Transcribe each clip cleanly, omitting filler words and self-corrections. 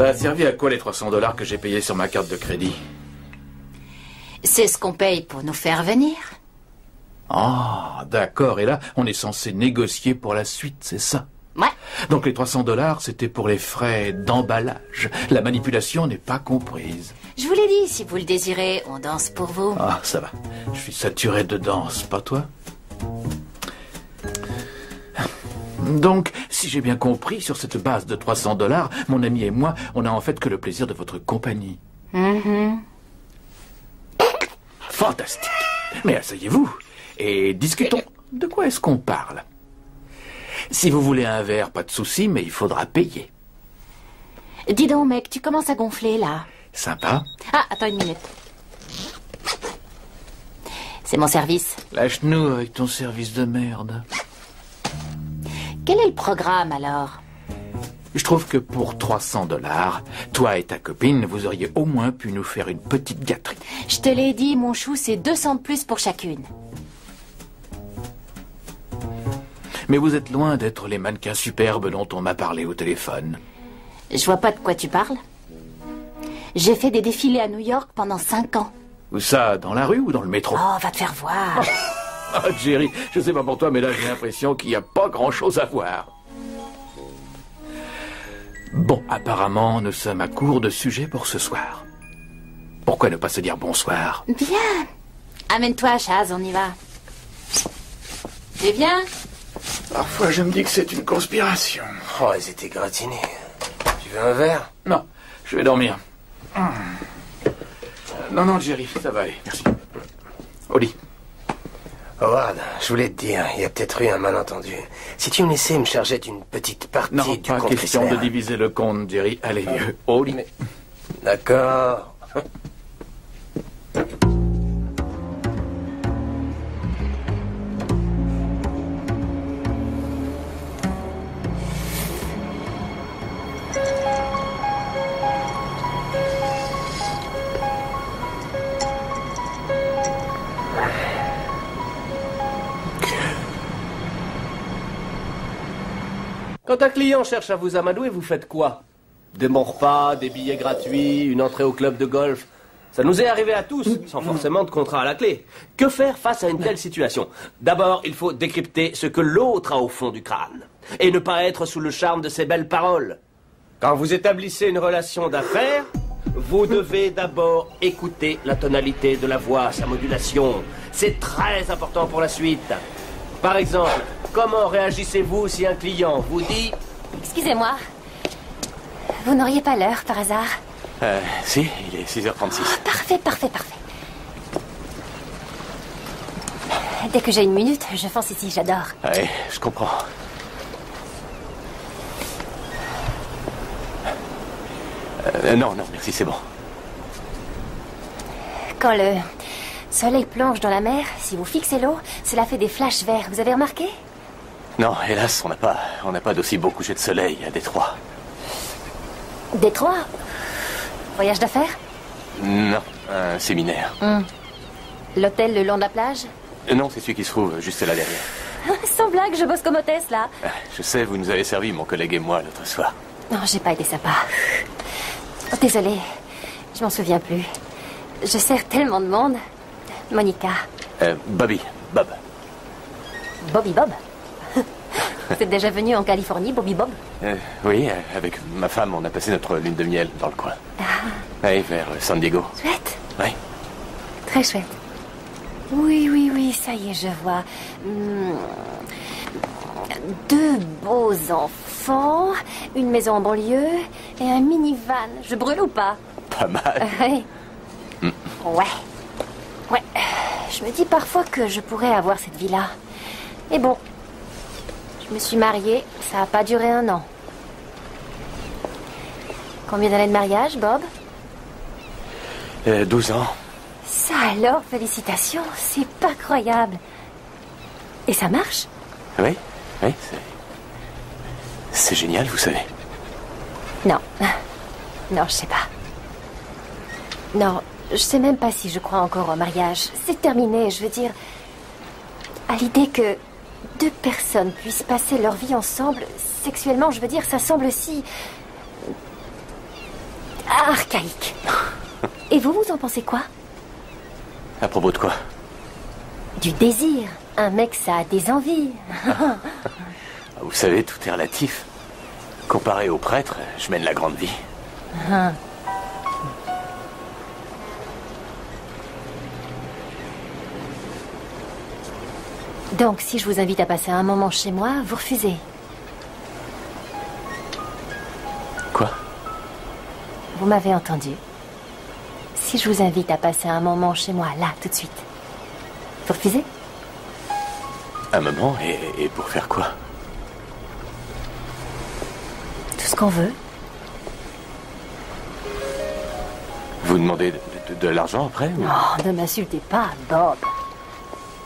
Ça a servi à quoi les 300 $ que j'ai payés sur ma carte de crédit? C'est ce qu'on paye pour nous faire venir. Ah, d'accord. Et là, on est censé négocier pour la suite, c'est ça? Ouais. Donc les 300 $, c'était pour les frais d'emballage. La manipulation n'est pas comprise. Je vous l'ai dit, si vous le désirez, on danse pour vous. Ah, ça va. Je suis saturé de danse, pas toi? Donc, si j'ai bien compris, sur cette base de 300 $, mon ami et moi, on n'a en fait que le plaisir de votre compagnie. Fantastique. Mais asseyez-vous et discutons. De quoi est-ce qu'on parle? Si vous voulez un verre, pas de souci, mais il faudra payer. Dis donc, mec, tu commences à gonfler, là. Sympa. Ah, attends une minute. C'est mon service. Lâche-nous avec ton service de merde. Quel est le programme, alors? Je trouve que pour 300 $, toi et ta copine, vous auriez au moins pu nous faire une petite gâterie. Je te l'ai dit, mon chou, c'est 200 de plus pour chacune. Mais vous êtes loin d'être les mannequins superbes dont on m'a parlé au téléphone. Je vois pas de quoi tu parles. J'ai fait des défilés à New York pendant 5 ans. Où ça, dans la rue ou dans le métro? Oh, va te faire voir. Ah, Jerry, je sais pas pour toi, mais là j'ai l'impression qu'il n'y a pas grand-chose à voir. Bon, apparemment, nous sommes à court de sujets pour ce soir. Pourquoi ne pas se dire bonsoir? Bien. Amène-toi, Chaz, on y va. Tu viens? Parfois, je me dis que c'est une conspiration. Oh, elles étaient gratinées. Tu veux un verre? Non, je vais dormir. Non, Jerry, ça va aller, merci. Au lit. Howard, je voulais te dire, il y a peut-être eu un malentendu. Si tu me laissais me charger d'une petite partie Non, du pas compte question de Chrysler. diviser le compte, Jerry. Allez, au lit. D'accord. Quand un client cherche à vous amadouer, vous faites quoi? Des bons repas, des billets gratuits, une entrée au club de golf. Ça nous est arrivé à tous, sans forcément de contrat à la clé. Que faire face à une telle situation? D'abord, il faut décrypter ce que l'autre a au fond du crâne. Et ne pas être sous le charme de ses belles paroles. Quand vous établissez une relation d'affaires, vous devez d'abord écouter la tonalité de la voix, sa modulation. C'est très important pour la suite. Par exemple, comment réagissez-vous si un client vous dit... Excusez-moi. Vous n'auriez pas l'heure, par hasard? Si, il est 6h36. Oh, parfait. Dès que j'ai une minute, je fonce ici, j'adore. Ouais, je comprends. Non, merci, c'est bon. Quand le soleil plonge dans la mer, si vous fixez l'eau, cela fait des flashs verts. Vous avez remarqué? Non, hélas, on n'a pas d'aussi beau coucher de soleil à Détroit. Détroit? Voyage d'affaires? Non, un séminaire. L'hôtel le long de la plage? Non, c'est celui qui se trouve juste là derrière. Sans blague, je bosse comme hôtesse, là. Je sais, vous nous avez servi, mon collègue et moi, l'autre soir. Non, j'ai pas été sympa. Oh, désolée, je m'en souviens plus. Je sers tellement de monde. Monica. Bob. Bobby Bob? Vous êtes déjà venu en Californie, Bobby Bob? Oui, avec ma femme, on a passé notre lune de miel dans le coin. Oui, vers San Diego. Chouette. Oui. Très chouette. Oui, ça y est, je vois. 2 beaux enfants, une maison en banlieue et un minivan. Je brûle ou pas? Pas mal. Oui. Ouais. Je me dis parfois que je pourrais avoir cette vie-là. Mais bon, je me suis mariée, ça n'a pas duré 1 an. Combien d'années de mariage, Bob? 12 ans. Ça alors, félicitations, c'est pas croyable. Et ça marche? Oui, c'est génial, vous savez. Non, je sais pas. Non, je sais même pas si je crois encore au mariage. C'est terminé, je veux dire. À l'idée que 2 personnes puissent passer leur vie ensemble, sexuellement, je veux dire, ça semble si... archaïque. Et vous en pensez quoi? À propos de quoi? Du désir. Un mec, ça a des envies. Vous savez, tout est relatif. Comparé au prêtre, je mène la grande vie. Donc, si je vous invite à passer un moment chez moi, vous refusez? Quoi? Vous m'avez entendu. Si je vous invite à passer un moment chez moi, là, tout de suite, vous refusez? Un moment, et pour faire quoi? Tout ce qu'on veut. Vous demandez de l'argent après ou... Oh, ne m'insultez pas, Bob.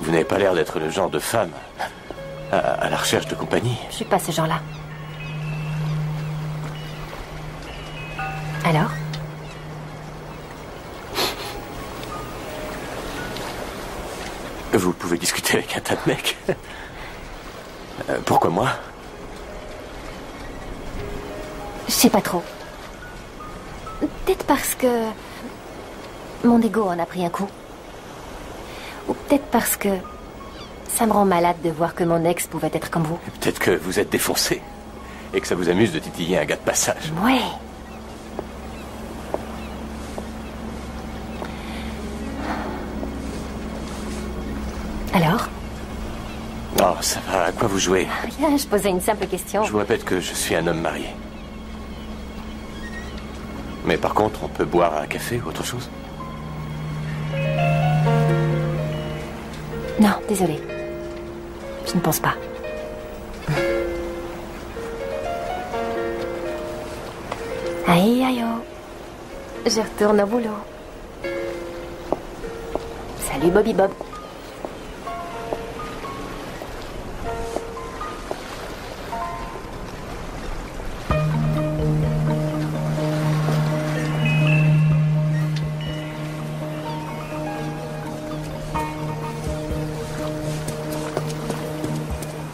Vous n'avez pas l'air d'être le genre de femme à la recherche de compagnie. Je suis pas ce genre-là. Alors? Vous pouvez discuter avec un tas de mecs. Pourquoi moi? Je sais pas trop. Peut-être parce que mon ego en a pris un coup. Ou peut-être parce que ça me rend malade de voir que mon ex pouvait être comme vous. Peut-être que vous êtes défoncé et que ça vous amuse de titiller un gars de passage. Ouais. Alors? Oh, ça va, à quoi vous jouez? Rien, je posais une simple question. Je vous répète que je suis un homme marié. Mais par contre, on peut boire un café ou autre chose? Non, désolée. Je ne pense pas. Aïe, aïe, oh. Je retourne au boulot. Salut, Bobby Bob.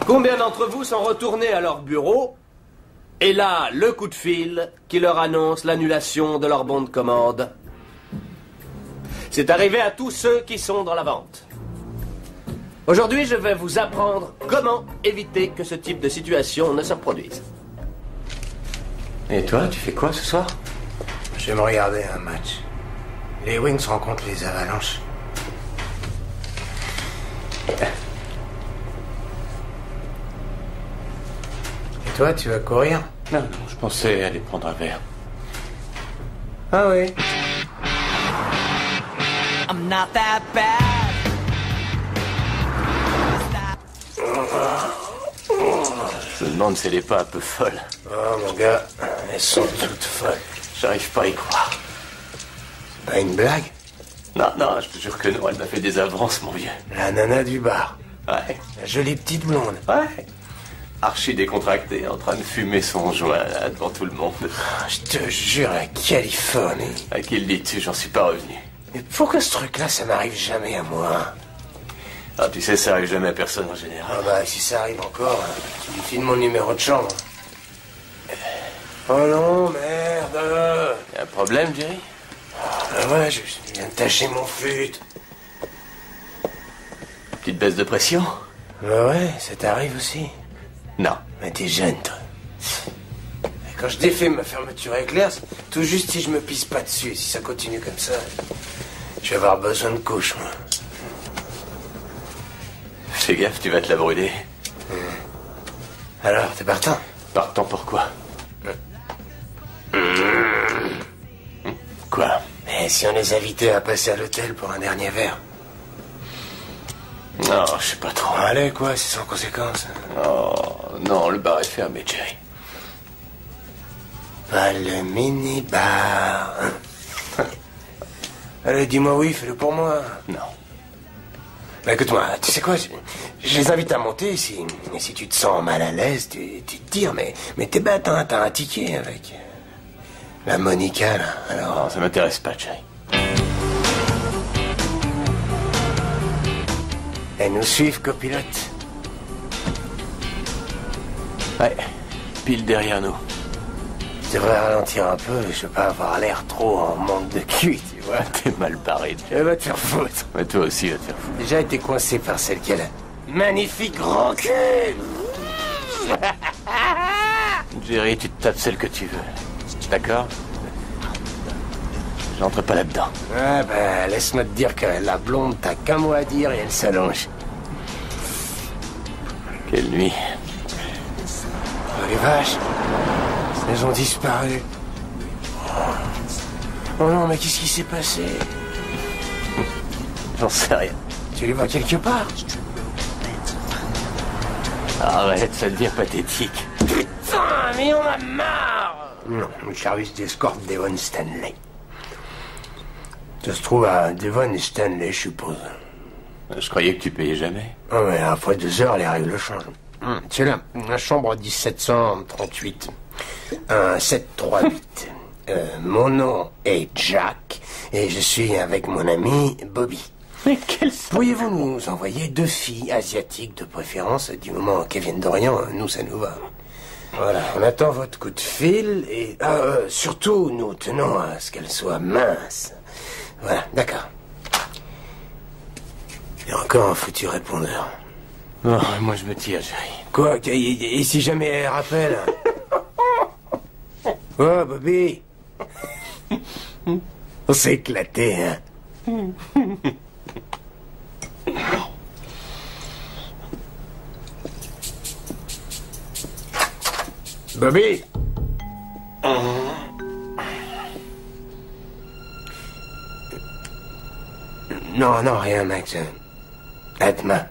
Combien d'entre vous sont retournés à leur bureau et là, le coup de fil qui leur annonce l'annulation de leur bon de commande? C'est arrivé à tous ceux qui sont dans la vente. Aujourd'hui, je vais vous apprendre comment éviter que ce type de situation ne se reproduise. Et toi, tu fais quoi ce soir? Je vais me regarder un match. Les Wings rencontrent les Avalanches. Et toi, tu vas courir? Non, je pensais aller prendre un verre. Ah oui. I'm not that bad. Je me demande si elle est pas un peu folle. Oh mon gars, elles sont toutes folles. J'arrive pas à y croire. Pas une blague? Non, je te jure que non, elle m'a fait des avances, mon vieux. La nana du bar. Ouais. La jolie petite blonde. Ouais. Archi décontracté, en train de fumer son joint là, devant tout le monde. Je te jure, la Californie. À qui le dis-tu? J'en suis pas revenu. Mais pourquoi ce truc-là, ça m'arrive jamais à moi? Ah, tu sais, ça arrive jamais à personne en général. Ah bah, si ça arrive encore, tu lui files mon numéro de chambre. Oh non, merde. Y'a un problème, Jerry? Ah ouais, je viens de tâcher mon fut. Petite baisse de pression? Bah ouais, ça t'arrive aussi. Non. Mais t'es jeune, toi. Et quand je défais ma fermeture éclair, c'est tout juste si je me pisse pas dessus. Si ça continue comme ça, je vais avoir besoin de couche, moi. Fais gaffe, tu vas te la brûler. Alors, t'es partant? Partant pourquoi? Quoi? Mais si on les invitait à passer à l'hôtel pour un dernier verre? Non, je sais pas trop. Allez, quoi, c'est sans conséquence. Oh, non, le bar est fermé, Jerry. Pas le mini-bar. Allez, dis-moi oui, fais-le pour moi. Non. Bah écoute-moi, tu sais quoi, je les invite à monter, si tu te sens mal à l'aise, tu te tires, mais t'es bête, hein, t'as un ticket avec la Monica, là, alors... Non, ça m'intéresse pas, Jerry. Elles nous suivent, copilote. Ouais, pile derrière nous. Je devrais ralentir un peu, je veux pas avoir l'air trop en manque de cul, tu vois. T'es mal barré. Va te faire foutre. Mais toi aussi, va te faire foutre. Déjà été coincé par celle qui a la magnifique grand cul. Jerry, tu te tapes celle que tu veux. D'accord? J'entre pas là-dedans. Ah ben, laisse-moi te dire que la blonde, t'as qu'un mot à dire et elle s'allonge. Quelle nuit. Oh les vaches. Elles ont disparu. Oh non, mais qu'est-ce qui s'est passé? J'en sais rien. Tu les vois quelque part? Arrête, ça devient pathétique. Putain, mais on a marre! Non, le service d'escorte Devon Stanley. Ça se trouve à Devon et Stanley, je suppose. Je croyais que tu payais jamais. Oh, mais après 2 heures, les règles changent. C'est là, la chambre 1738. Un 738. Mon nom est Jack, et je suis avec mon ami Bobby. Mais quel... Pourriez-vous nous envoyer 2 filles asiatiques de préférence, du moment qu'elles viennent d'Orient, nous ça nous va. Voilà, on attend votre coup de fil, et surtout, nous tenons à ce qu'elles soient minces. Voilà, d'accord. Et encore un foutu répondeur. Oh, moi je me tire, Jerry. Quoi? Et si jamais elle rappelle? Oh, Bobby. On s'est éclaté, hein? Bobby. Non, non, rien, Max. À demain.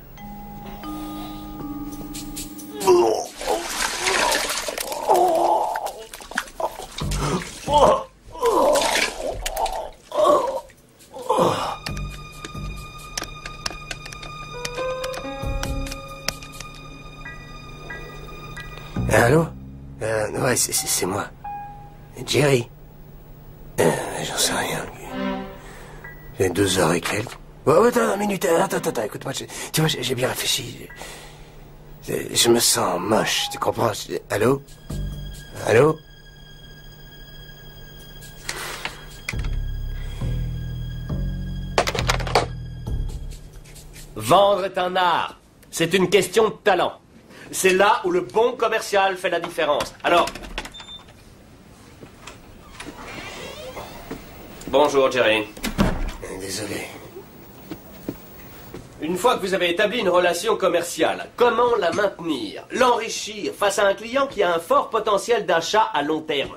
Allô? Ouais, c'est moi. Jerry. J'en sais rien. J'ai 2 heures et quelques. Oh, attends, une minute. Attends, écoute-moi. Tu vois, j'ai bien réfléchi. Je me sens moche, tu comprends? Allô? Allô? Vendre est un art. C'est une question de talent. C'est là où le bon commercial fait la différence. Alors... Bonjour, Jerry. Désolé. Une fois que vous avez établi une relation commerciale, comment la maintenir, l'enrichir face à un client qui a un fort potentiel d'achat à long terme?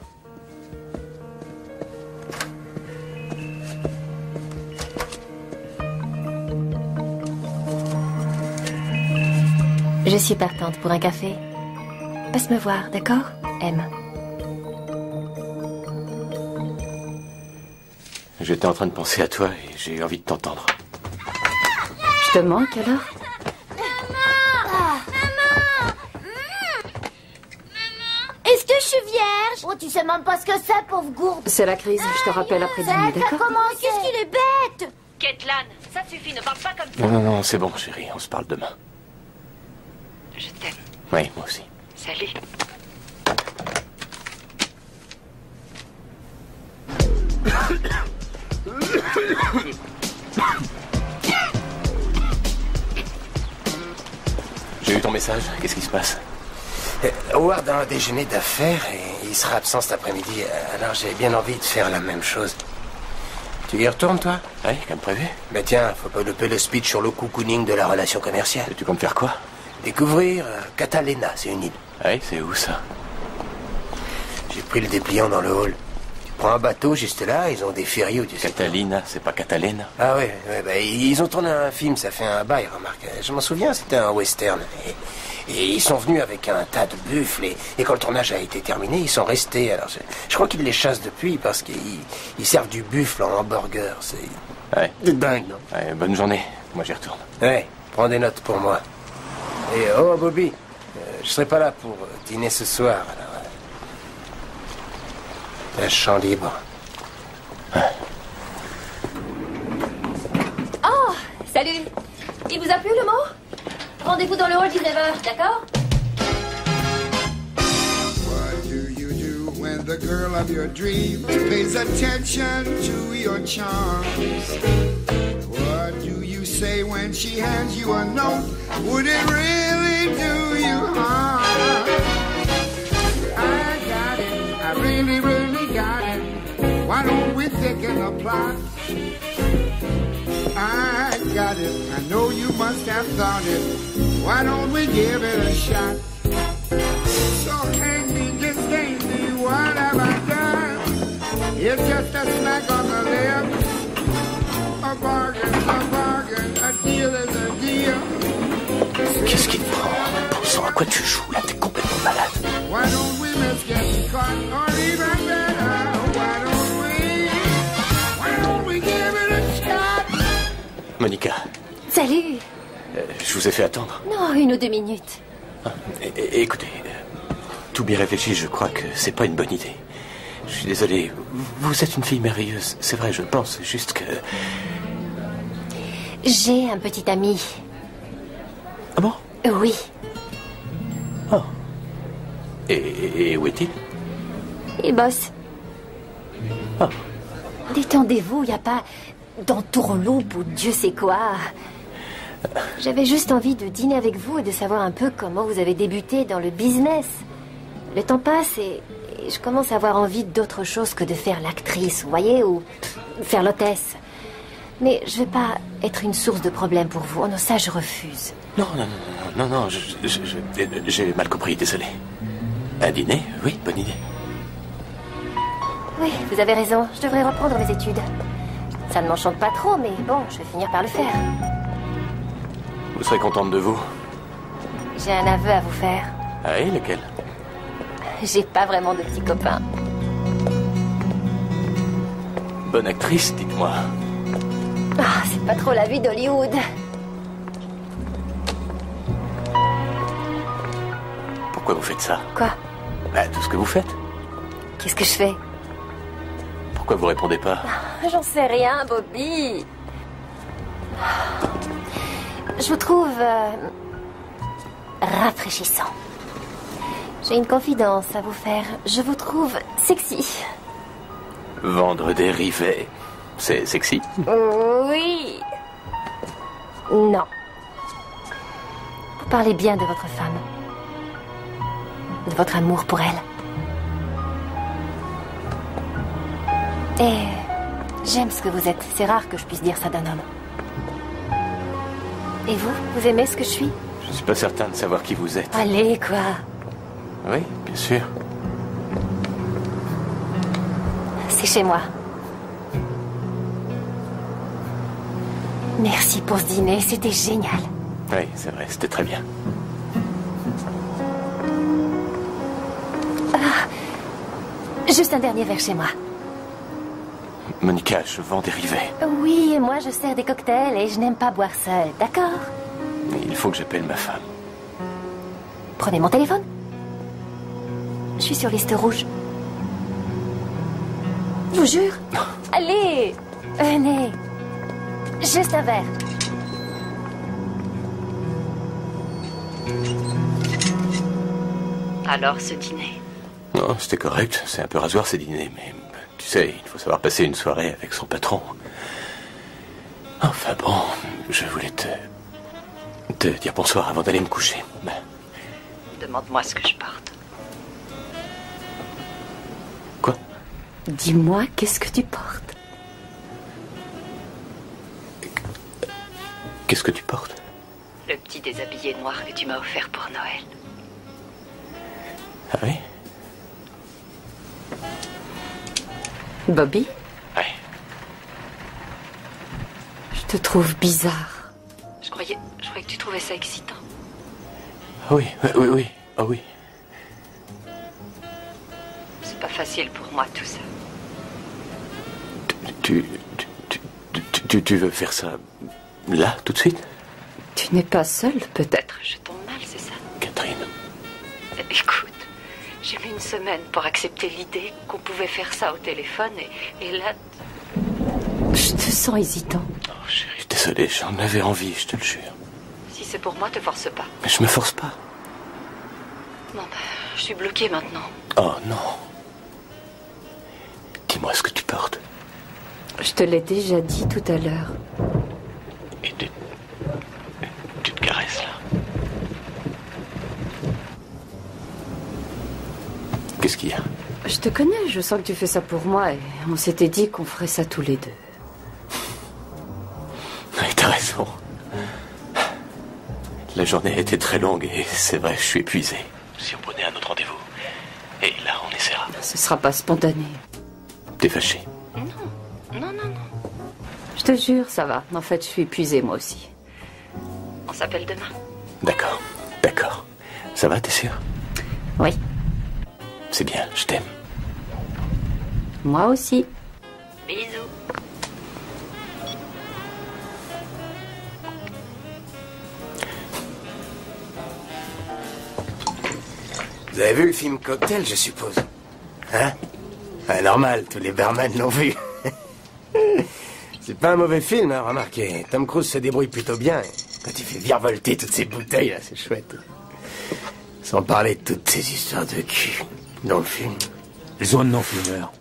Je suis partante pour un café. Passe me voir, d'accord, M? J'étais en train de penser à toi et j'ai eu envie de t'entendre. Je te manque alors? Est-ce que je suis vierge? Oh, tu sais même pas ce que c'est, pauvre gourde. C'est la crise, je te rappelle après 10 minutes, d'accord? Qu'est-ce qu'il est bête? Ketlan, ça suffit, ne parle pas comme ça. Non, c'est bon, chérie, on se parle demain. Je t'aime. Oui, moi aussi. Salut. J'ai eu ton message, qu'est-ce qui se passe? Howard a un déjeuner d'affaires et il sera absent cet après-midi. Alors j'ai bien envie de faire la même chose. Tu y retournes, toi? Oui, comme prévu. Ben tiens, faut pas louper le speech sur le cocooning de la relation commerciale. Et tu comptes faire quoi? Découvrir Catalina, c'est une île. Oui, c'est où ça? J'ai pris le dépliant dans le hall. Tu prends un bateau juste là, ils ont des ferries où tu sais. Catalina, c'est pas Catalina? Ah ouais, ben, ils ont tourné un film, ça fait un bail, remarque. Je m'en souviens, c'était un western. Et ils sont venus avec un tas de buffles et quand le tournage a été terminé, ils sont restés. Alors je crois qu'ils les chassent depuis parce qu'ils servent du buffle en hamburger. C'est dingue, non? Ouais, bonne journée. Moi, j'y retourne. Ouais, prends des notes pour moi. Et oh, Bobby, je serai pas là pour dîner ce soir. Alors, la champ libre. Oh, salut. Il vous a plu le mot? Rendez-vous dans le hall 19h, d'accord? What do you do when the the girl of your dreams pays attention to your charms. What do you say when she hands you a note? Would it really do you harm? I got it, I really, really got it. Why don't we thicken the plot? I got it, I know you must have thought it. Why don't we give it a shot? So hang me, just hang me, what have I done? It's just a smack on the lips. A bargain, a deal is a deal. Qu'est-ce qui te prend? Bon sang, à quoi tu joues là? T'es complètement malade. Why don't we miss getting caught? Or even better, why don't we give it a shot? Monica, Salut. je vous ai fait attendre. Non, 1 ou 2 minutes. Écoutez, tout bien réfléchi, je crois que c'est pas une bonne idée. Je suis désolé, vous êtes une fille merveilleuse, c'est vrai, je pense, juste que... J'ai un petit ami. Ah bon? Oui. Oh. Et où est-il? Il bosse. Oh. Détendez-vous, il n'y a pas d'entourloupe ou Dieu sait quoi. J'avais juste envie de dîner avec vous et de savoir un peu comment vous avez débuté dans le business. Le temps passe et je commence à avoir envie d'autre chose que de faire l'actrice, vous voyez, ou faire l'hôtesse. Mais je vais pas être une source de problème pour vous. Oh non, ça je refuse. Non, j'ai mal compris, désolé. Un dîner? Oui, bonne idée. Oui, vous avez raison, je devrais reprendre mes études. Ça ne m'enchante pas trop, mais bon, je vais finir par le faire. Vous serez contente de vous? J'ai un aveu à vous faire. Ah oui, lequel? J'ai pas vraiment de petits copains. Bonne actrice, dites-moi. Ah, c'est pas trop la vie d'Hollywood. Pourquoi vous faites ça? Quoi? Bah, tout ce que vous faites. Qu'est-ce que je fais? Pourquoi vous répondez pas? J'en sais rien, Bobby. Je vous trouve rafraîchissant. J'ai une confidence à vous faire. Je vous trouve sexy. Vendre des rivets, c'est sexy? Oui. Non. Vous parlez bien de votre femme. De votre amour pour elle. Et j'aime ce que vous êtes. C'est rare que je puisse dire ça d'un homme. Et vous? Vous aimez ce que je suis? Je suis pas certain de savoir qui vous êtes. Allez, quoi. Oui, bien sûr. C'est chez moi. Merci pour ce dîner, c'était génial. Oui, c'est vrai, c'était très bien. Juste un dernier verre chez moi. Monica, je vends des rivets. Oui, et moi je sers des cocktails et je n'aime pas boire seule, d'accord? Il faut que j'appelle ma femme. Prenez mon téléphone. Je suis sur liste rouge. Je vous jure. Allez, venez. Juste un verre. Alors, ce dîner? Non, c'était correct. C'est un peu rasoir ces dîners, mais tu sais, il faut savoir passer une soirée avec son patron. Enfin bon, je voulais te dire bonsoir avant d'aller me coucher. Demande-moi ce que je porte. Quoi? Dis-moi, qu'est-ce que tu portes? Qu'est-ce que tu portes? Le petit déshabillé noir que tu m'as offert pour Noël. Ah oui? Bobby? Oui. Je te trouve bizarre. Je croyais que tu trouvais ça excitant. Oui. Ah oui. C'est pas facile pour moi tout ça. Tu veux faire ça là, tout de suite? Tu n'es pas seule, peut-être? Je tombe mal, c'est ça? Catherine. Écoute, j'ai mis une semaine pour accepter l'idée qu'on pouvait faire ça au téléphone et là... Je te sens hésitant. Oh chérie, désolé, j'en avais envie, je te le jure. Si c'est pour moi, te force pas. Mais je me force pas. Non, je suis bloquée maintenant. Oh non. Dis-moi ce que tu portes. Je te l'ai déjà dit tout à l'heure. Et tu te caresses, là. Qu'est-ce qu'il y a? Je te connais, je sens que tu fais ça pour moi et on s'était dit qu'on ferait ça tous les deux. Oui, t'as raison. La journée a été très longue et c'est vrai, je suis épuisé. Si on prenait un autre rendez-vous, et là, on essaiera. Ce sera pas spontané. T'es fâché? Non. Je te jure, ça va. En fait, je suis épuisée, moi aussi. On s'appelle demain. D'accord. Ça va, t'es sûr? Oui. C'est bien, je t'aime. Moi aussi. Bisous. Vous avez vu le film Cocktail, je suppose? Hein? Normal, tous les barman l'ont vu. C'est pas un mauvais film, hein, remarquez. Tom Cruise se débrouille plutôt bien. Quand il fait virevolter toutes ces bouteilles, là, c'est chouette. Sans parler de toutes ces histoires de cul dans le film. Zone non-fumeur.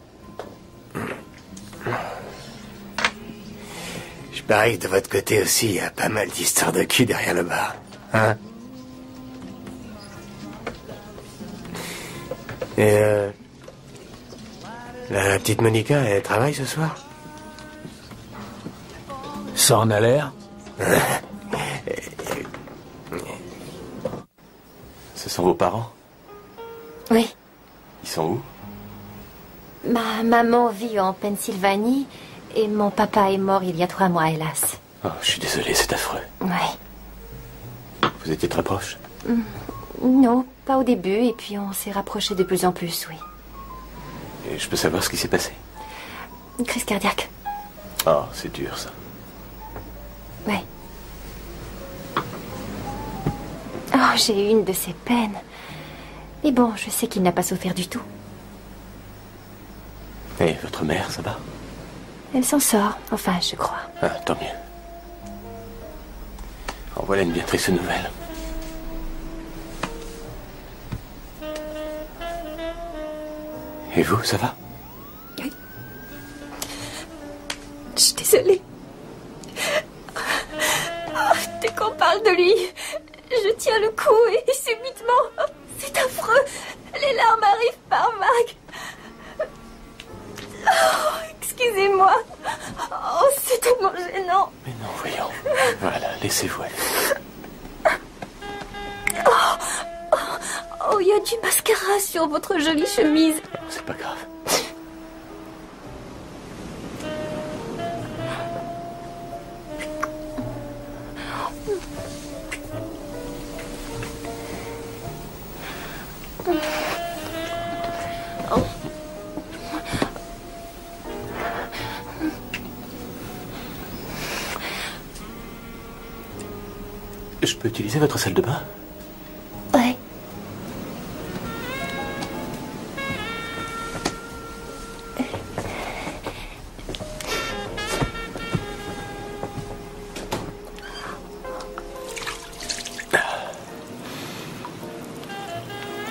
Je parie que de votre côté aussi, il y a pas mal d'histoires de cul derrière le bar. Hein? Et la petite Monica, elle travaille ce soir? Ça en a l'air. Ce sont vos parents? Oui. Ils sont où? Ma maman vit en Pennsylvanie et mon papa est mort il y a 3 mois, hélas. Oh, je suis désolé, c'est affreux. Oui. Vous étiez très proches? Non, pas au début, et puis on s'est rapprochés de plus en plus, oui. Et je peux savoir ce qui s'est passé? Une crise cardiaque. Oh, c'est dur, ça. Oui. Oh, j'ai eu une de ces peines. Mais bon, je sais qu'il n'a pas souffert du tout. Et votre mère, ça va? Elle s'en sort, enfin, je crois. Ah, tant mieux. En voilà une bien triste nouvelle. Et vous, ça va? Oui. Je suis désolée. Dès qu'on parle de lui, je tiens le coup et subitement, c'est affreux. Les larmes arrivent par vagues. Oh, excusez-moi. Oh, c'est tellement gênant. Mais non, voyons. Voilà, laissez-vous aller. Oh, il y a du mascara sur votre jolie chemise. Non, c'est pas grave. Je peux utiliser votre salle de bain? Ouais.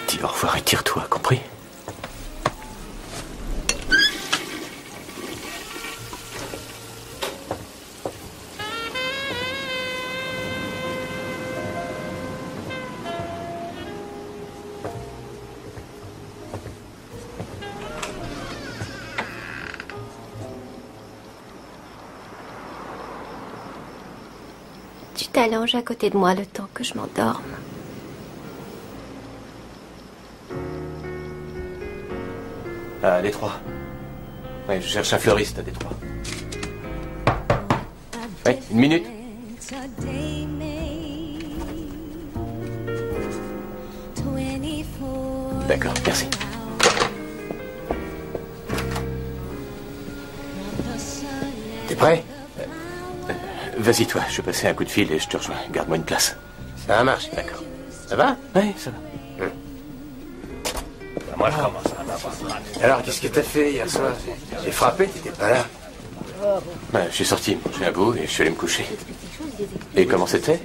Dis au revoir et tire-toi, compris? Tu t'allonges à côté de moi le temps que je m'endorme. À Détroit. Oui, je cherche un fleuriste à Détroit. Oui, une minute. D'accord, merci. T'es prêt? Vas-y, toi, je vais passer un coup de fil et je te rejoins. Garde-moi une place. Ça marche. D'accord. Ça va? Oui, ça va. Moi, je commence. Alors, qu'est-ce que t'as fait hier soir? J'ai frappé, t'étais pas là. Ben, je suis sorti manger un bout et je suis allé me coucher. Et comment c'était?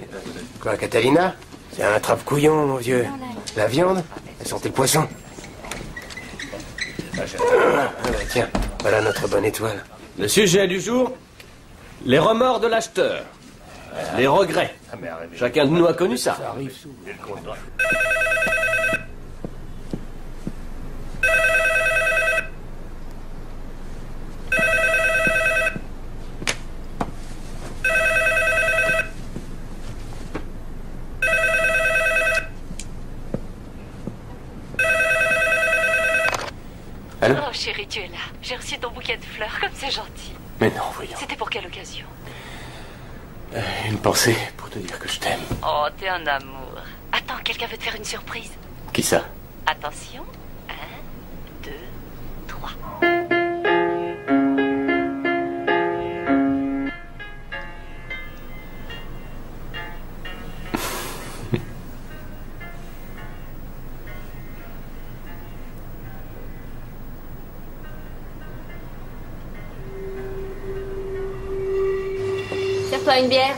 Quoi, Catalina? C'est un attrape-couillon, mon vieux. La viande? Elle sentait le poisson. Ah, bah, tiens, Voilà notre bonne étoile. Le sujet du jour, les remords de l'acheteur. Les regrets. Chacun de nous a connu ça. Allô? Oh chérie, tu es là. J'ai reçu ton bouquet de fleurs, comme c'est gentil. Mais non, voyons. C'était pour quelle occasion? Une pensée pour te dire que je t'aime. Oh, t'es un amour. Attends, quelqu'un veut te faire une surprise. Qui ça? Attention. 1, 2, 3. Serre-toi une bière.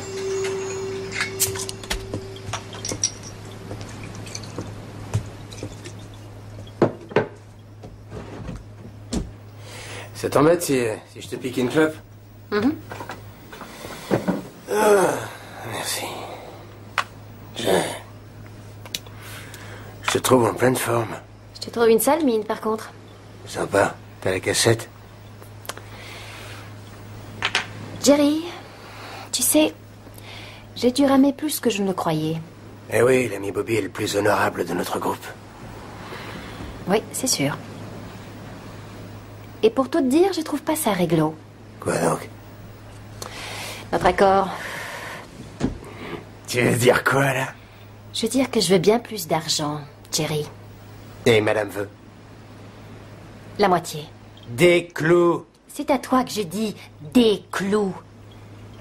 Ça t'embête si je te pique une clope? Mhm. Merci. Je te trouve en pleine forme. Je te trouve une sale mine, par contre. Sympa. T'as la cassette? Jerry, tu sais, j'ai dû ramer plus que je ne le croyais. Eh oui, l'ami Bobby est le plus honorable de notre groupe. Oui, c'est sûr. Et pour tout te dire, je trouve pas ça réglo. Quoi donc? Notre accord. Tu veux dire quoi, là? Je veux dire que je veux bien plus d'argent, Jerry. Et madame veut? La moitié. Des clous. C'est à toi que je dis des clous.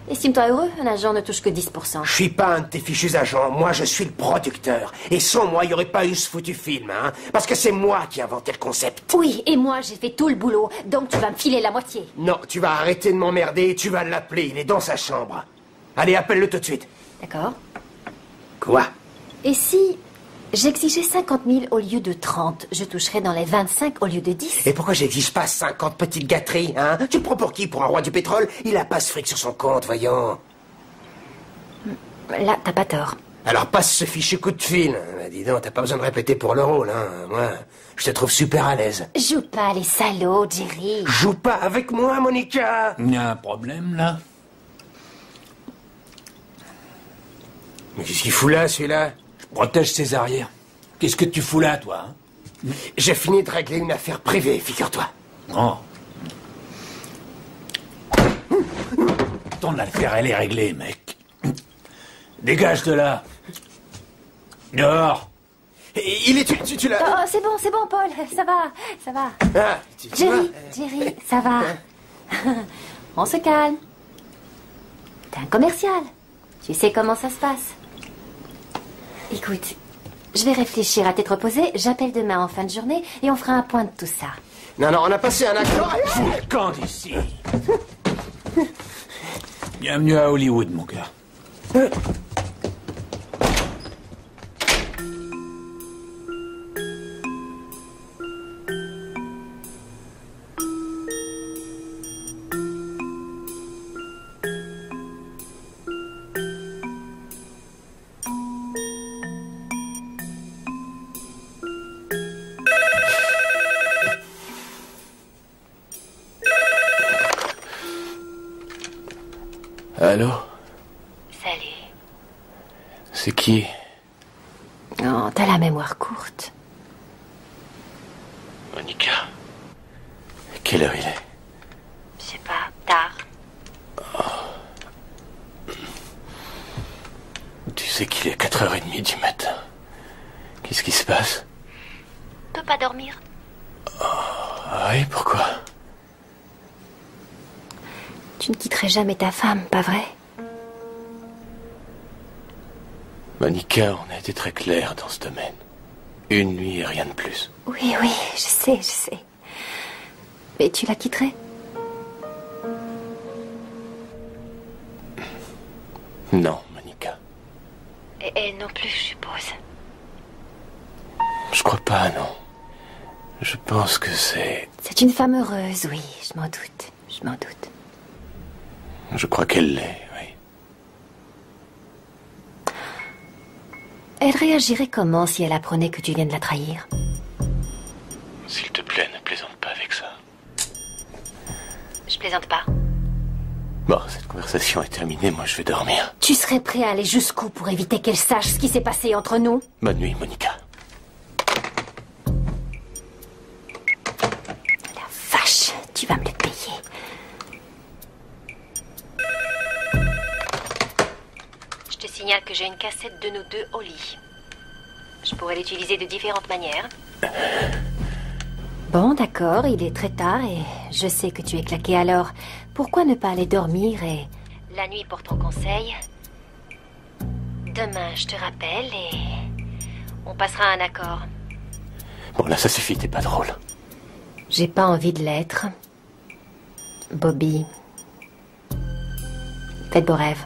Estime-toi heureux, un agent ne touche que 10%. Je suis pas un de tes fichus agents. Moi, je suis le producteur. Et sans moi, il n'y aurait pas eu ce foutu film, hein? Parce que c'est moi qui ai inventé le concept. Oui, et moi, j'ai fait tout le boulot. Donc, tu vas me filer la moitié. Non, tu vas arrêter de m'emmerder et tu vas l'appeler. Il est dans sa chambre. Allez, appelle-le tout de suite. D'accord. Quoi? Et si j'exigeais 50 000 au lieu de 30, je toucherais dans les 25 au lieu de 10. Et pourquoi j'exige pas 50 petites gâteries, hein? Tu te prends pour qui? Pour un roi du pétrole? Il a pas ce fric sur son compte, voyons. Là, t'as pas tort. Alors passe ce fichu coup de fil. Bah, dis donc, t'as pas besoin de répéter pour le rôle, hein? Moi, je te trouve super à l'aise. Joue pas les salauds, Jerry. Joue pas avec moi, Monica. Il y a un problème, là? Mais qu'est-ce qu'il fout là, celui-là? Protège ses arrières. Qu'est-ce que tu fous là, toi, hein? J'ai fini de régler une affaire privée, figure-toi. Oh. Ton affaire, elle est réglée, mec. Dégage de là. Dehors. Il est... Tu l'as... Oh, c'est bon, Paul. Ça va. Ah, tu Jerry, ça va. On se calme. T'es un commercial. Tu sais comment ça se passe. Écoute, je vais réfléchir à tête reposée. J'appelle demain en fin de journée et on fera un point de tout ça. Non, on a passé un accord... Fous le camp d'ici. Bienvenue à Hollywood, mon gars. Allô? Salut. C'est qui? Oh, t'as la mémoire courte. Monica. Quelle heure il est? Je sais pas, tard. Tu sais qu'il est 4h30 du matin. Qu'est-ce qui se passe? Peux pas dormir? Ah oui, pourquoi? Tu ne quitterais jamais ta femme, pas vrai? Monica, on a été très clair dans ce domaine. Une nuit et rien de plus. Oui, je sais. Mais tu la quitterais? Non, Monica. Et elle non plus, je suppose. Je crois pas, non. Je pense que c'est... C'est une femme heureuse, oui, je m'en doute. Je m'en doute. Je crois qu'elle l'est, oui. Elle réagirait comment si elle apprenait que tu viens de la trahir? S'il te plaît, ne plaisante pas avec ça. Je plaisante pas. Bon, cette conversation est terminée, moi je vais dormir. Tu serais prêt à aller jusqu'où pour éviter qu'elle sache ce qui s'est passé entre nous? Bonne nuit, Monica. La vache, tu vas me le payer. Je te signale que j'ai une cassette de nous deux au lit. Je pourrais l'utiliser de différentes manières. Bon, d'accord, il est très tard et je sais que tu es claqué, alors pourquoi ne pas aller dormir et... La nuit porte ton conseil. Demain, je te rappelle et... on passera à un accord. Bon, là, ça suffit, t'es pas drôle. J'ai pas envie de l'être. Bobby. Faites beaux rêves.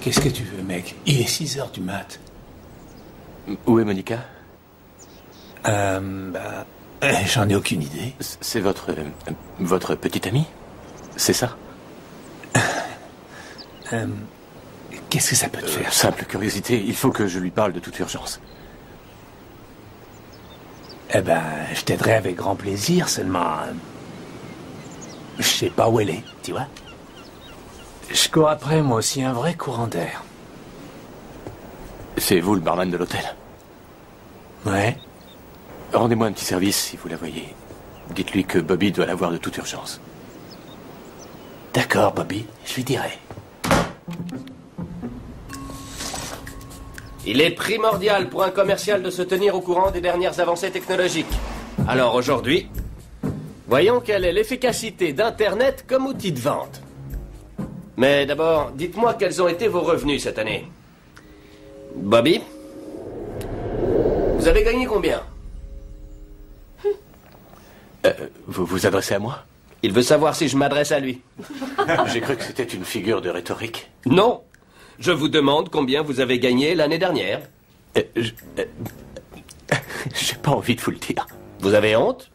Qu'est-ce que tu veux, mec? Il est 6h du mat. Où est Monica? J'en ai aucune idée. C'est votre petite amie? C'est ça? Qu'est-ce que ça peut te faire? Simple curiosité, il faut que je lui parle de toute urgence. Je t'aiderai avec grand plaisir, seulement... je sais pas où elle est, tu vois? Je cours après, moi aussi, un vrai courant d'air. C'est vous le barman de l'hôtel? Ouais. Rendez-moi un petit service si vous la voyez. Dites-lui que Bobby doit la voir de toute urgence. D'accord, Bobby, je lui dirai. Il est primordial pour un commercial de se tenir au courant des dernières avancées technologiques. Alors aujourd'hui, voyons quelle est l'efficacité d'Internet comme outil de vente. Mais d'abord, dites-moi quels ont été vos revenus cette année. Bobby, vous avez gagné combien? Vous vous adressez à moi? Il veut savoir si je m'adresse à lui. J'ai cru que c'était une figure de rhétorique. Non, je vous demande combien vous avez gagné l'année dernière. J'ai pas envie de vous le dire. Vous avez honte?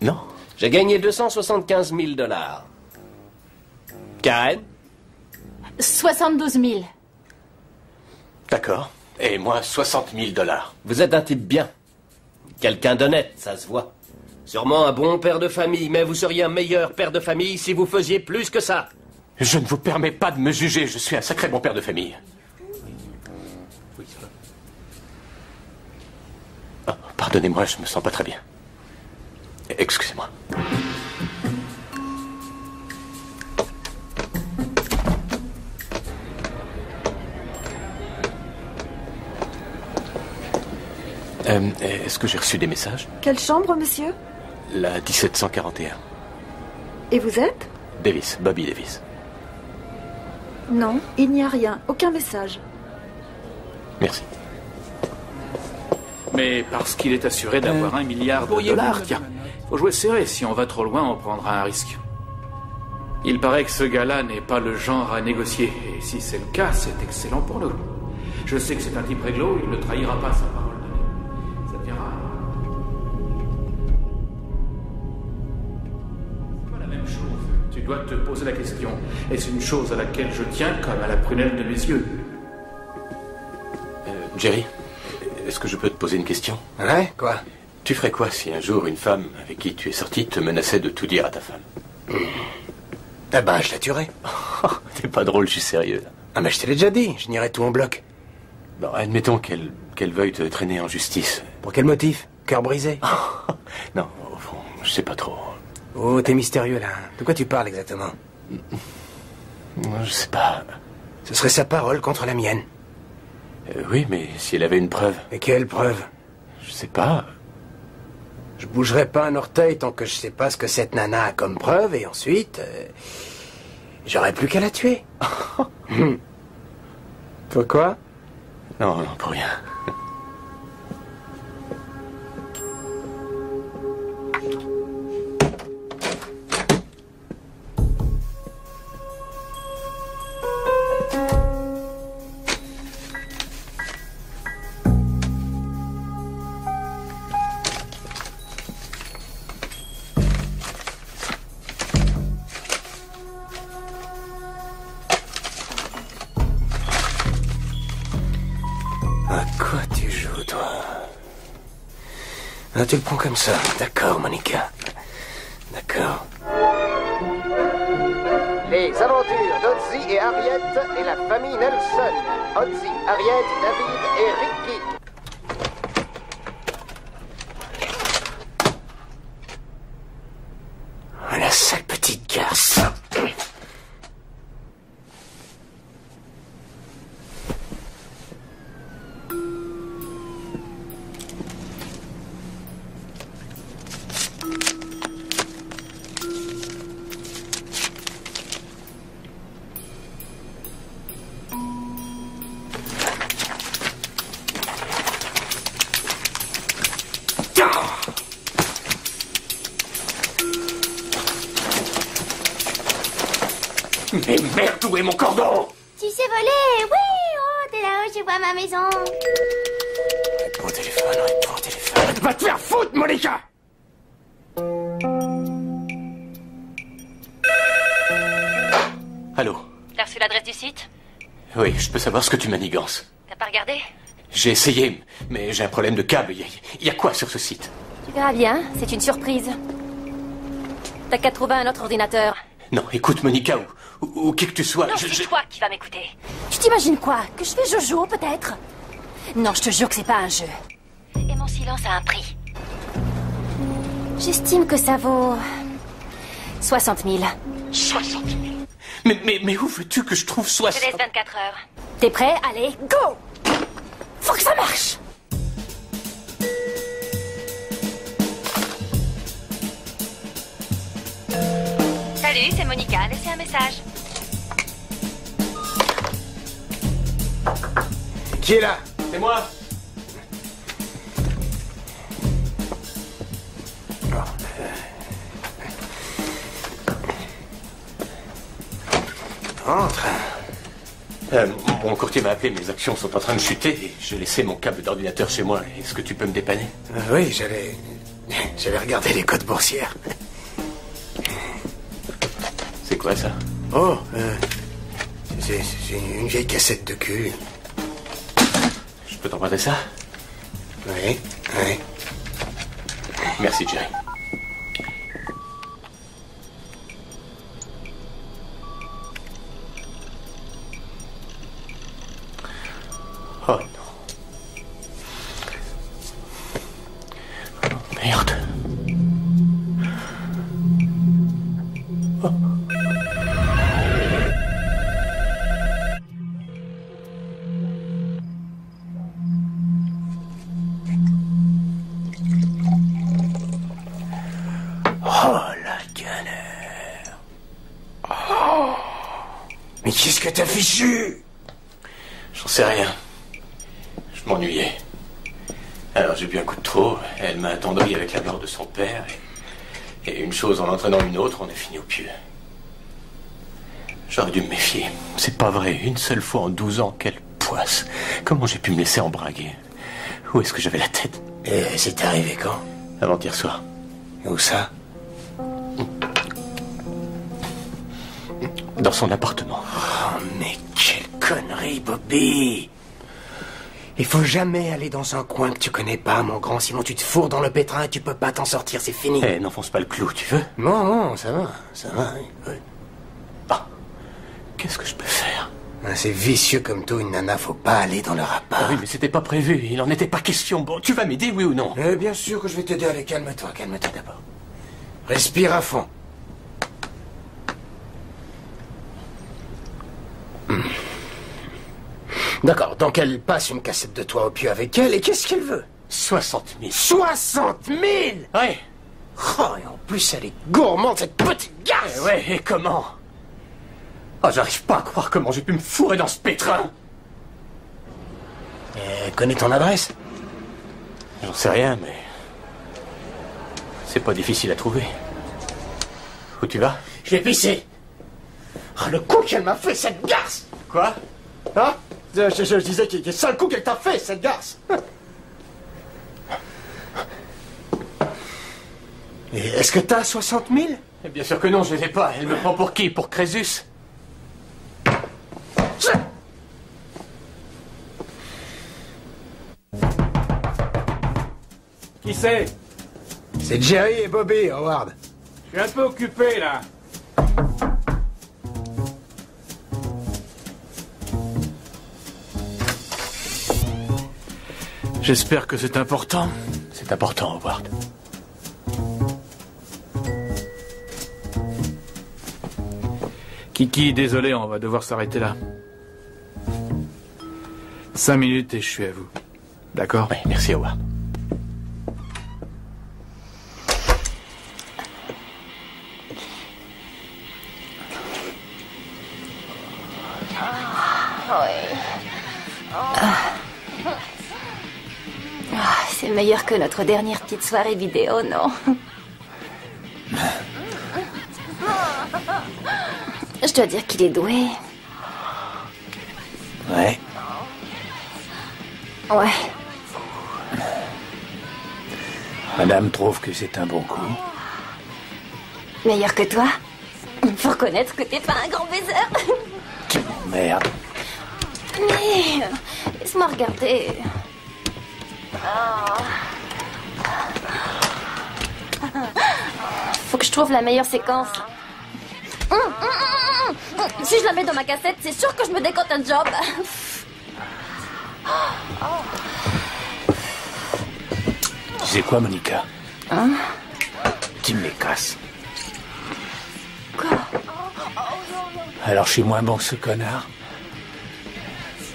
Non. J'ai gagné 275 000 $. Karen? 72 000. D'accord. Et moi, 60 000 $. Vous êtes un type bien. Quelqu'un d'honnête, ça se voit. Sûrement un bon père de famille, mais vous seriez un meilleur père de famille si vous faisiez plus que ça. Je ne vous permets pas de me juger, je suis un sacré bon père de famille. Oh, pardonnez-moi, je me sens pas très bien. Excusez-moi. Est-ce que j'ai reçu des messages? Quelle chambre, monsieur? La 1741. Et vous êtes? Davis, Bobby Davis. Non, il n'y a rien. Aucun message. Merci. Mais parce qu'il est assuré d'avoir $1 milliard, tiens. Faut jouer serré, si on va trop loin, on prendra un risque. Il paraît que ce gars-là n'est pas le genre à négocier. Et si c'est le cas, c'est excellent pour nous. Je sais que c'est un type réglo, il ne trahira pas sa parole donnée. Ça tiendra. C'est pas la même chose. Tu dois te poser la question. Est-ce une chose à laquelle je tiens comme à la prunelle de mes yeux? Jerry, est-ce que je peux te poser une question? Ouais, quoi? Tu ferais quoi si un jour une femme avec qui tu es sorti te menaçait de tout dire à ta femme? Eh ben, je la tuerais. T'es pas drôle, je suis sérieux. Ah, mais je te l'ai déjà dit, je nierais tout en bloc. Bon, admettons qu'elle veuille te traîner en justice. Pour quel motif? Cœur brisé? Non, au fond, je sais pas trop. Oh, t'es mystérieux, là. De quoi tu parles exactement? Je sais pas. Ce serait sa parole contre la mienne. Oui, mais si elle avait une preuve... Et quelle preuve? Je sais pas. Je bougerai pas un orteil tant que je sais pas ce que cette nana a comme preuve, et ensuite... j'aurai plus qu'à la tuer. Pourquoi? Non, non, pour rien. Ah, tu le prends comme ça. D'accord, Monica. D'accord. Les aventures d'Ozzy et Harriet et la famille Nelson. Ozzy, Harriet, David et Ricky. Oh, la sale petite garce. Mais merde, où est mon cordon? Tu sais voler? Oui! Oh, t'es là-haut, je vois ma maison. Réponds au téléphone, réponds au téléphone. Va te faire foutre, Monica! Allô? T'as reçu l'adresse du site? Oui, je peux savoir ce que tu manigances. T'as pas regardé? J'ai essayé, mais j'ai un problème de câble. Il y a quoi sur ce site? Tu verras bien, c'est une surprise. T'as qu'à trouver un autre ordinateur. Non, écoute, Monica, ou qui que tu sois... Non, c'est toi qui vas m'écouter. Tu t'imagines quoi? Que je fais Jojo, peut-être? Non, je te jure que c'est pas un jeu. Et mon silence a un prix. J'estime que ça vaut... 60 000. 60 000? Mais où veux-tu que je trouve 60 000? Je te laisse 24 heures. T'es prêt? Allez, go! Faut que ça marche! Salut, c'est Monica. Laissez un message. Qui est là? C'est moi. Entre. Mon courtier m'a appelé, mes actions sont en train de chuter et j'ai laissé mon câble d'ordinateur chez moi. Est-ce que tu peux me dépanner? Oui, j'allais regarder les codes boursières. C'est quoi ça? Oh, c'est une vieille cassette de cul. Je peux t'emprunter ça? Oui, oui. Merci, Jerry. Oh non. Oh, merde. Oh. Oh, la galère. Oh. Mais qu'est-ce que t'as fichu? J'en sais rien. Je m'ennuyais. Alors j'ai bu un coup de trop, elle m'a attendri avec la mort de son père, et une chose en entraînant une autre, on est fini au pieu. J'aurais dû me méfier. C'est pas vrai, une seule fois en 12 ans, quelle poisse. Comment j'ai pu me laisser embraguer? Où est-ce que j'avais la tête? Et c'est arrivé quand? Avant-hier soir. Où ça? Dans son appartement. Oh, mais quelle connerie, Bobby! Il faut jamais aller dans un coin que tu connais pas, mon grand, sinon tu te fourres dans le pétrin et tu peux pas t'en sortir, c'est fini. Eh, n'enfonce pas le clou, tu veux? Non, non, ça va, oui. Ah, qu'est-ce que je peux faire? C'est vicieux comme tout, une nana, faut pas aller dans le rapport. Ah oui, mais c'était pas prévu, il en était pas question. Bon, tu vas m'aider, oui ou non? Bien sûr que je vais t'aider, allez, calme-toi d'abord. Respire à fond. D'accord, donc elle passe une cassette de toi au pieu avec elle, et qu'est-ce qu'elle veut? 60 000. 60 000? Ouais. Oh, et en plus, elle est gourmande, cette petite garce! Ouais, et comment? Oh, j'arrive pas à croire comment j'ai pu me fourrer dans ce pétrin. Elle connaît ton adresse? J'en sais rien, mais... c'est pas difficile à trouver. Où tu vas? Je vais pisser. Oh, le coup qu'elle m'a fait, cette garce! Quoi? Hein? Je disais qu'il est sale coup qu'elle t'a fait, cette garce! Et est-ce que t'as 60 000? Eh bien sûr que non, je les ai pas. Elle me prend pour qui? Pour Crésus? Qui c'est? C'est Jerry et Bobby, Howard. Je suis un peu occupé, là. J'espère que c'est important. C'est important, Howard. Kiki, désolé, on va devoir s'arrêter là. 5 minutes et je suis à vous. D'accord? Oui, merci, Howard. C'est meilleur que notre dernière petite soirée vidéo, non? Je dois dire qu'il est doué. Ouais. Ouais. Madame trouve que c'est un bon coup. Meilleur que toi? Faut reconnaître que t'es pas un grand baiser. Tu m'emmerdes. Mais... laisse-moi regarder. Faut que je trouve la meilleure séquence. Si je la mets dans ma cassette, c'est sûr que je me décote un job. Tu sais quoi, Monica? Hein? Tu me les casses. Quoi? Alors je suis moins bon que ce connard?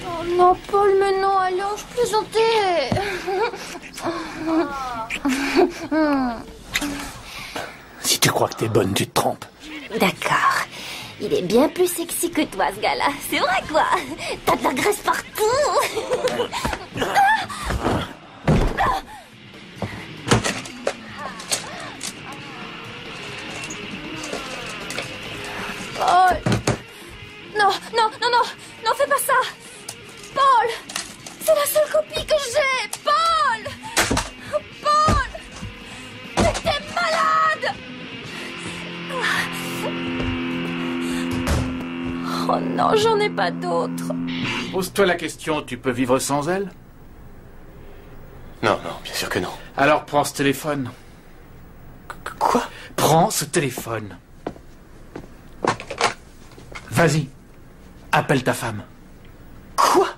Oh non, Paul, mais non, allons, je plaisantais. Si tu crois que t'es bonne, tu te trompes. D'accord. Il est bien plus sexy que toi, ce gars-là. C'est vrai, quoi? T'as de la graisse partout. Paul! Non, non, non, non! Non, fais pas ça! Paul! C'est la seule copie que j'ai! Paul! Paul! Mais t'es malade! Oh non, j'en ai pas d'autres. Pose-toi la question, tu peux vivre sans elle? Non, non, bien sûr que non. Alors prends ce téléphone. Quoi? Prends ce téléphone. Vas-y. Appelle ta femme. Quoi?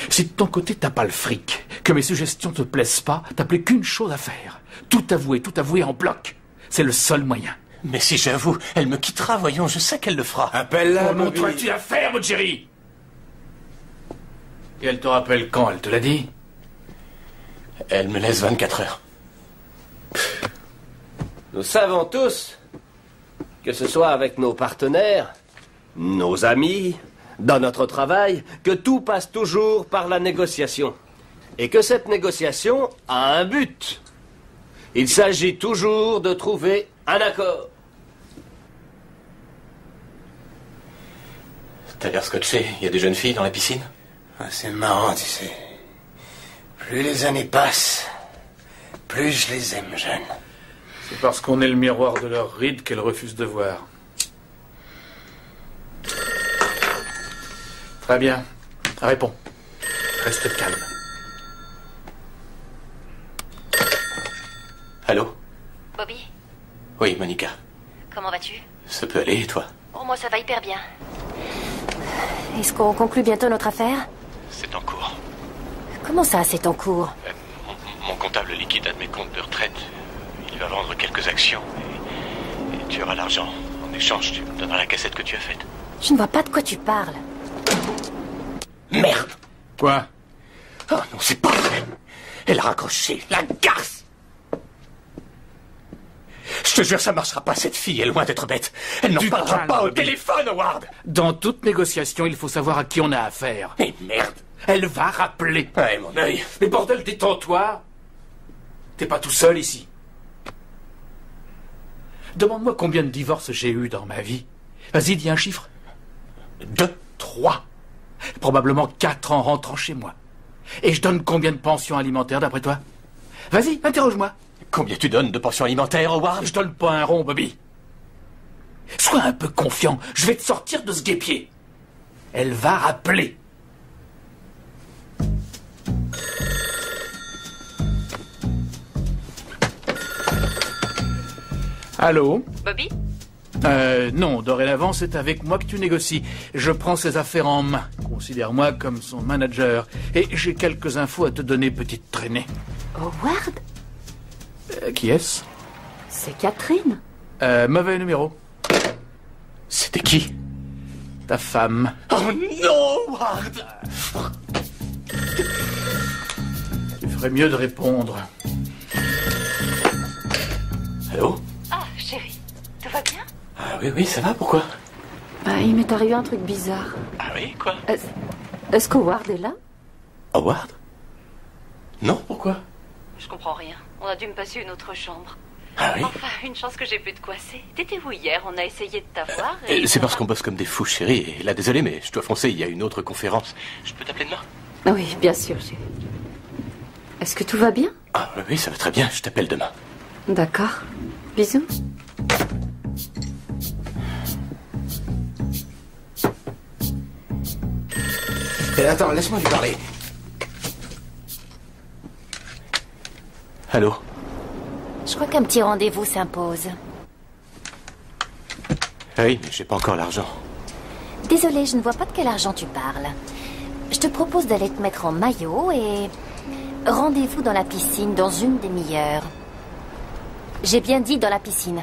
Si de ton côté t'as pas le fric, que mes suggestions te plaisent pas, t'as plus qu'une chose à faire. Tout avouer en bloc. C'est le seul moyen. Mais si j'avoue, elle me quittera, voyons, je sais qu'elle le fera. Appelle-la, Oh non, Bobby. toi tu la fermes, Jerry. Et elle te rappelle quand, elle te l'a dit? Elle me laisse 24 heures. Nous savons tous, que ce soit avec nos partenaires, nos amis, dans notre travail, que tout passe toujours par la négociation. Et que cette négociation a un but. Il s'agit toujours de trouver un accord. T'as l'air scotché, il y a des jeunes filles dans la piscine? Ah, c'est marrant, tu sais. Plus les années passent, plus je les aime jeunes. C'est parce qu'on est le miroir de leurs rides qu'elles refusent de voir. Très bien. Réponds. Reste calme. Allô? Bobby, Oui, Monica. comment vas-tu? Ça peut aller, et toi? Oh, moi, ça va hyper bien. Est-ce qu'on conclut bientôt notre affaire? C'est en cours. Comment ça, c'est en cours? Mon comptable liquide un de mes comptes de retraite. Il va vendre quelques actions et tu auras l'argent. En échange, tu me donneras la cassette que tu as faite. Je ne vois pas de quoi tu parles. Merde! Quoi? Oh non, c'est pas vrai! Elle a raccroché, la garce! Je te jure, ça marchera pas, cette fille est loin d'être bête. Elle n'en parlera pas au téléphone, Howard! Dans toute négociation, il faut savoir à qui on a affaire. Mais merde! Elle va rappeler. Ouais, mon œil. Mais bordel, détends-toi. T'es pas tout seul ici. Demande-moi combien de divorces j'ai eu dans ma vie. Vas-y, dis un chiffre. 2, 3. Probablement 4 en rentrant chez moi. Et je donne combien de pensions alimentaires d'après toi? Vas-y, interroge-moi. Combien tu donnes de pensions alimentaires, Howard? Je donne pas un rond, Bobby. Sois un peu confiant, je vais te sortir de ce guêpier. Elle va rappeler. Allô? Bobby? Non, dorénavant, c'est avec moi que tu négocies. Je prends ses affaires en main. Considère-moi comme son manager. Et j'ai quelques infos à te donner, petite traînée. Howard? Qui est-ce? C'est Catherine. Mauvais numéro. C'était qui? Ta femme. Oh non, Howard! Tu ferais mieux de répondre. Allô? Ah, chérie, tout va bien? Ah oui, ça va, pourquoi? Bah, il m'est arrivé un truc bizarre. Ah oui, quoi? Est-ce qu'Howard est là? Howard? Non, pourquoi? Je comprends rien. On a dû me passer une autre chambre. Ah oui? Enfin, une chance que j'ai pu te coincer. T'étais où hier? On a essayé de t'avoir et... C'est parce qu'on bosse comme des fous, chérie. Et là, désolé, mais je dois foncer, il y a une autre conférence. Je peux t'appeler demain? Ah oui, bien sûr, chérie. Est-ce que tout va bien? Ah oui, ça va très bien, je t'appelle demain. D'accord. Bisous. Attends, laisse-moi lui parler. Allô? Je crois qu'un petit rendez-vous s'impose. Oui, mais j'ai pas encore l'argent. Désolée, je ne vois pas de quel argent tu parles. Je te propose d'aller te mettre en maillot et... rendez-vous dans la piscine dans une demi-heure. J'ai bien dit dans la piscine.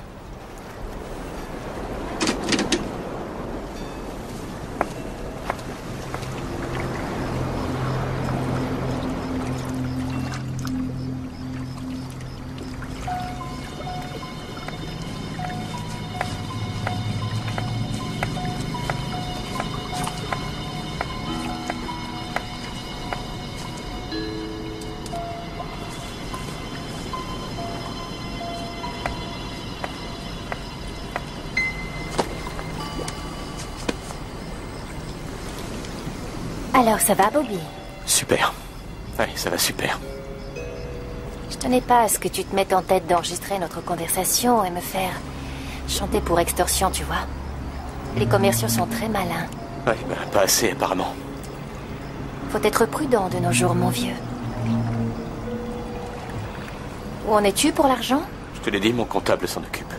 Alors, ça va, Bobby? Super. Oui, ça va super. Je tenais pas à ce que tu te mettes en tête d'enregistrer notre conversation et me faire chanter pour extorsion, tu vois. Les commerciaux sont très malins. Oui, ben, pas assez, apparemment. Faut être prudent de nos jours, mon vieux. Où en es-tu pour l'argent? Je te l'ai dit, mon comptable s'en occupe.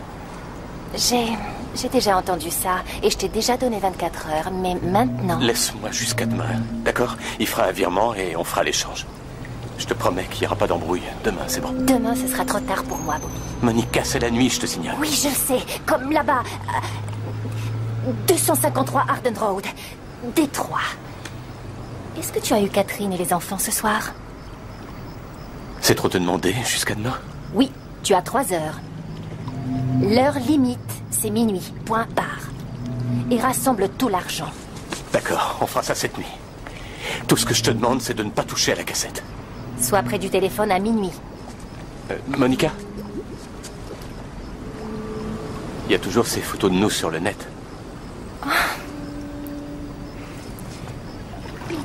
J'ai déjà entendu ça, et je t'ai déjà donné 24 heures, mais maintenant... Laisse-moi jusqu'à demain, d'accord? Il fera un virement et on fera l'échange. Je te promets qu'il n'y aura pas d'embrouille. Demain, c'est bon. Demain, ce sera trop tard pour moi, Bobby. Monica, c'est la nuit, je te signale. Oui, je sais, comme là-bas. 253 Arden Road, Détroit. Est-ce que tu as eu Catherine et les enfants ce soir? C'est trop te demander, jusqu'à demain? Oui, tu as 3 heures. L'heure limite, c'est minuit, point barre. Et rassemble tout l'argent. D'accord, on fera ça cette nuit. Tout ce que je te demande, c'est de ne pas toucher à la cassette. Sois près du téléphone à minuit. Monica? Il y a toujours ces photos de nous sur le net. Oh.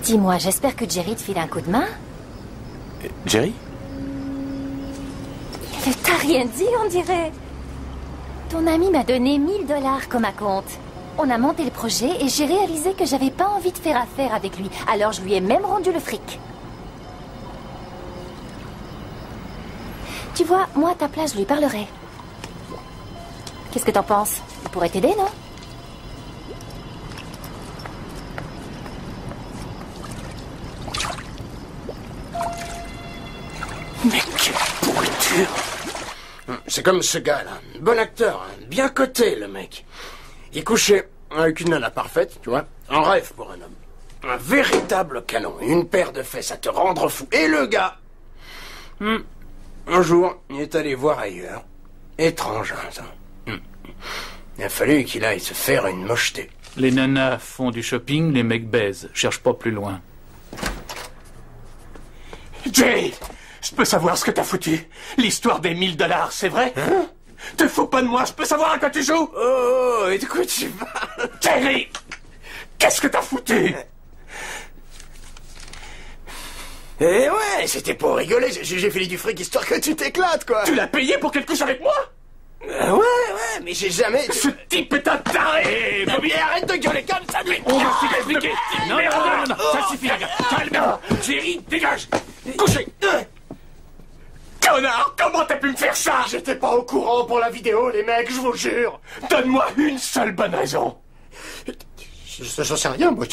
Dis-moi, j'espère que Jerry te file un coup de main. Jerry? Il ne t'a rien dit, on dirait. Ton ami m'a donné $1000 comme acompte. On a monté le projet et j'ai réalisé que j'avais pas envie de faire affaire avec lui. Alors je lui ai même rendu le fric. Tu vois, moi à ta place, je lui parlerai. Qu'est-ce que t'en penses? Il pourrait t'aider, non? Mais quelle pourriture! C'est comme ce gars-là. Bon acteur, hein. Bien coté, le mec. Il couchait avec une nana parfaite, tu vois. Un rêve pour un homme. Un véritable canon. Une paire de fesses à te rendre fou. Et le gars... Un jour, il est allé voir ailleurs. Étrange, hein, ça. Il a fallu qu'il aille se faire une mocheté. Les nanas font du shopping, les mecs baisent. Cherche pas plus loin. Jerry, je peux savoir ce que t'as foutu? L'histoire des $1000, c'est vrai? Hein? Te fous pas de moi, je peux savoir à quoi tu joues? Oh, et de quoi tu parles? Jerry! Qu'est-ce que t'as foutu? Eh ouais, c'était pour rigoler, j'ai filé du fric histoire que tu t'éclates, quoi. Tu l'as payé pour qu'elle couche avec moi? Ouais, mais j'ai jamais... Ce type est un taré! Bobby, arrête de gueuler comme ça, lui! On va s'expliquer! Non, ça suffit, les gars! Calme-toi! Jerry, dégage! Couchez! Connard, comment t'as pu me faire ça? J'étais pas au courant pour la vidéo, les mecs, je vous jure! Donne-moi une seule bonne raison! J'en sais rien, moi,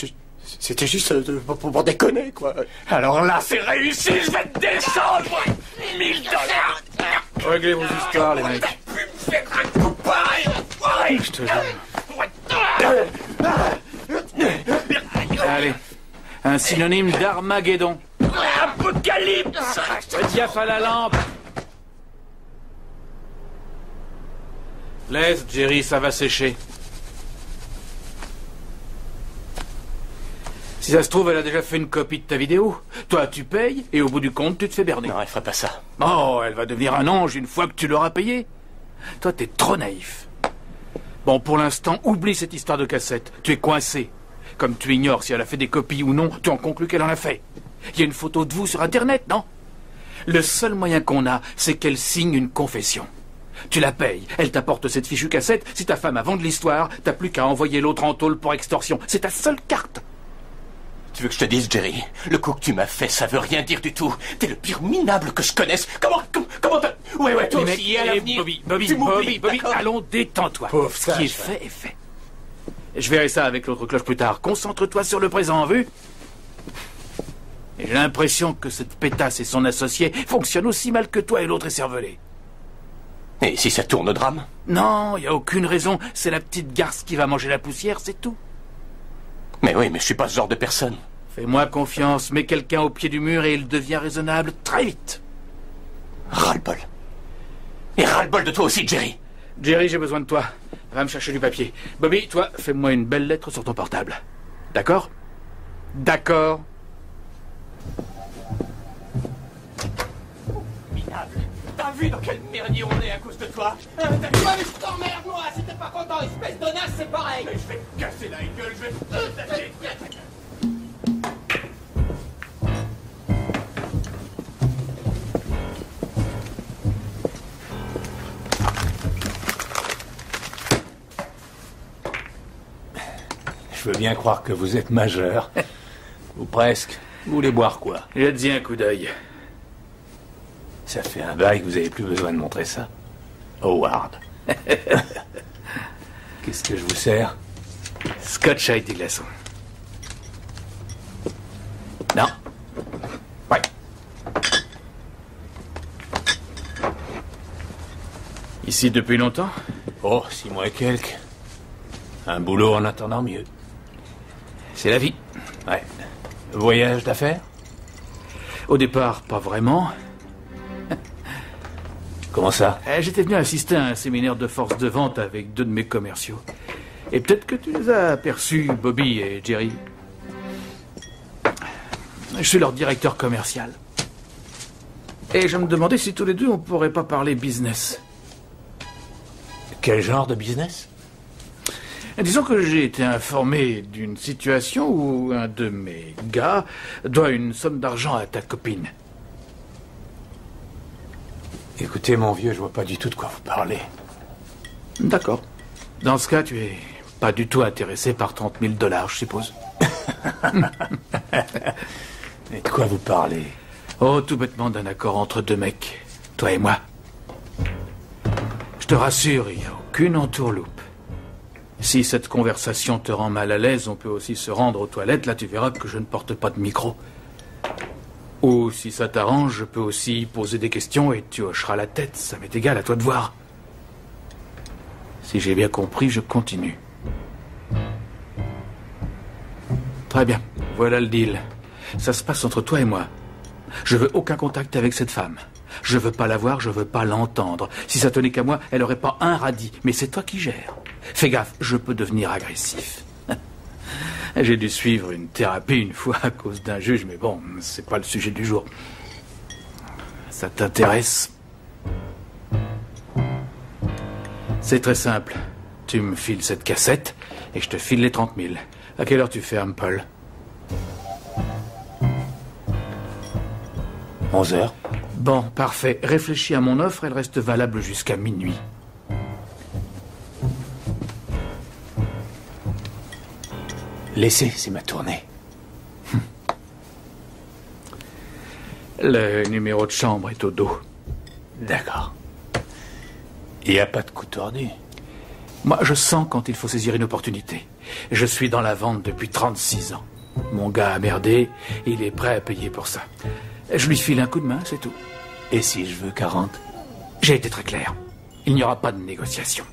c'était juste pour déconner, quoi. Alors là, c'est réussi, je vais te descendre! $1000! Réglez vos histoires, les mecs. T'as pu me faire un coup pareil! Je te jure. Allez, un synonyme d'Armageddon. Apocalypse! Faites gaffe à la lampe. Laisse, Jerry, ça va sécher. Si ça se trouve, elle a déjà fait une copie de ta vidéo. Toi, tu payes, et au bout du compte, tu te fais berner. Non, elle ferait pas ça. Oh, elle va devenir un ange une fois que tu l'auras payé. Toi, t'es trop naïf. Bon, pour l'instant, oublie cette histoire de cassette. Tu es coincé. Comme tu ignores si elle a fait des copies ou non, tu en conclus qu'elle en a fait. Il y a une photo de vous sur Internet, non? Le seul moyen qu'on a, c'est qu'elle signe une confession. Tu la payes, elle t'apporte cette fichue cassette. Si ta femme a vendu l'histoire, t'as plus qu'à envoyer l'autre en tôle pour extorsion. C'est ta seule carte. Tu veux que je te dise, Jerry? Le coup que tu m'as fait, ça veut rien dire du tout. T'es le pire minable que je connaisse. Comment t'as... Ouais, toi aussi, à l'avenir... Bobby, allons, détends-toi. Ce qui est fait est fait. Je verrai ça avec l'autre cloche plus tard. Concentre-toi sur le présent, vu? Et j'ai l'impression que cette pétasse et son associé fonctionnent aussi mal que toi et l'autre écervelé. Et si ça tourne au drame? Non, il n'y a aucune raison. C'est la petite garce qui va manger la poussière, c'est tout. Mais oui, mais je suis pas ce genre de personne. Fais-moi confiance, mets quelqu'un au pied du mur et il devient raisonnable très vite. Ras-le-bol. Et ras-le-bol de toi aussi, Jerry. Jerry, j'ai besoin de toi. Va me chercher du papier. Bobby, toi, fais-moi une belle lettre sur ton portable. D'accord? D'accord. Minable. T'as vu dans quel merdier on est à cause de toi? T'as vu? Mais je t'emmerde, moi. Si t'es pas content, espèce de naze, c'est pareil. Mais je vais te casser la gueule, je vais te taper. Je veux bien croire que vous êtes majeur. Ou presque. Vous voulez boire quoi? Jette-y un coup d'œil. Ça fait un bail que vous avez plus besoin de montrer ça. Howard. Qu'est-ce que je vous sers? Scotch avec des glaçons. Non. Ouais. Ici depuis longtemps? Oh, 6 mois et quelques. Un boulot en attendant mieux. C'est la vie. Ouais. Voyage d'affaires? Au départ, pas vraiment. Comment ça? J'étais venu assister à un séminaire de force de vente avec 2 de mes commerciaux. Et peut-être que tu les as aperçus, Bobby et Jerry. Je suis leur directeur commercial. Et je me demandais si tous les deux on pourrait pas parler business. Quel genre de business? Disons que j'ai été informé d'une situation où un de mes gars doit une somme d'argent à ta copine. Écoutez, mon vieux, je vois pas du tout de quoi vous parlez. D'accord. Dans ce cas, tu es pas du tout intéressé par $30 000, je suppose. Et de quoi vous parlez? Oh, tout bêtement d'un accord entre 2 mecs, toi et moi. Je te rassure, il n'y a aucune entourloupe. Si cette conversation te rend mal à l'aise, on peut aussi se rendre aux toilettes. Là, tu verras que je ne porte pas de micro. Ou, si ça t'arrange, je peux aussi poser des questions et tu hocheras la tête. Ça m'est égal, à toi de voir. Si j'ai bien compris, je continue. Très bien. Voilà le deal. Ça se passe entre toi et moi. Je veux aucun contact avec cette femme. Je veux pas la voir, je veux pas l'entendre. Si ça tenait qu'à moi, elle aurait pas un radis. Mais c'est toi qui gères. Fais gaffe, je peux devenir agressif. J'ai dû suivre une thérapie une fois à cause d'un juge, mais bon, c'est pas le sujet du jour. Ça t'intéresse? C'est très simple. Tu me files cette cassette et je te file les 30 000. À quelle heure tu fermes, Paul? 11h. Bon, parfait. Réfléchis à mon offre, elle reste valable jusqu'à minuit. Laissez, c'est ma tournée. Le numéro de chambre est au dos. D'accord. Il n'y a pas de coup tordu. Moi, je sens quand il faut saisir une opportunité. Je suis dans la vente depuis 36 ans. Mon gars a merdé, il est prêt à payer pour ça. Je lui file un coup de main, c'est tout. Et si je veux 40? J'ai été très clair. Il n'y aura pas de négociation.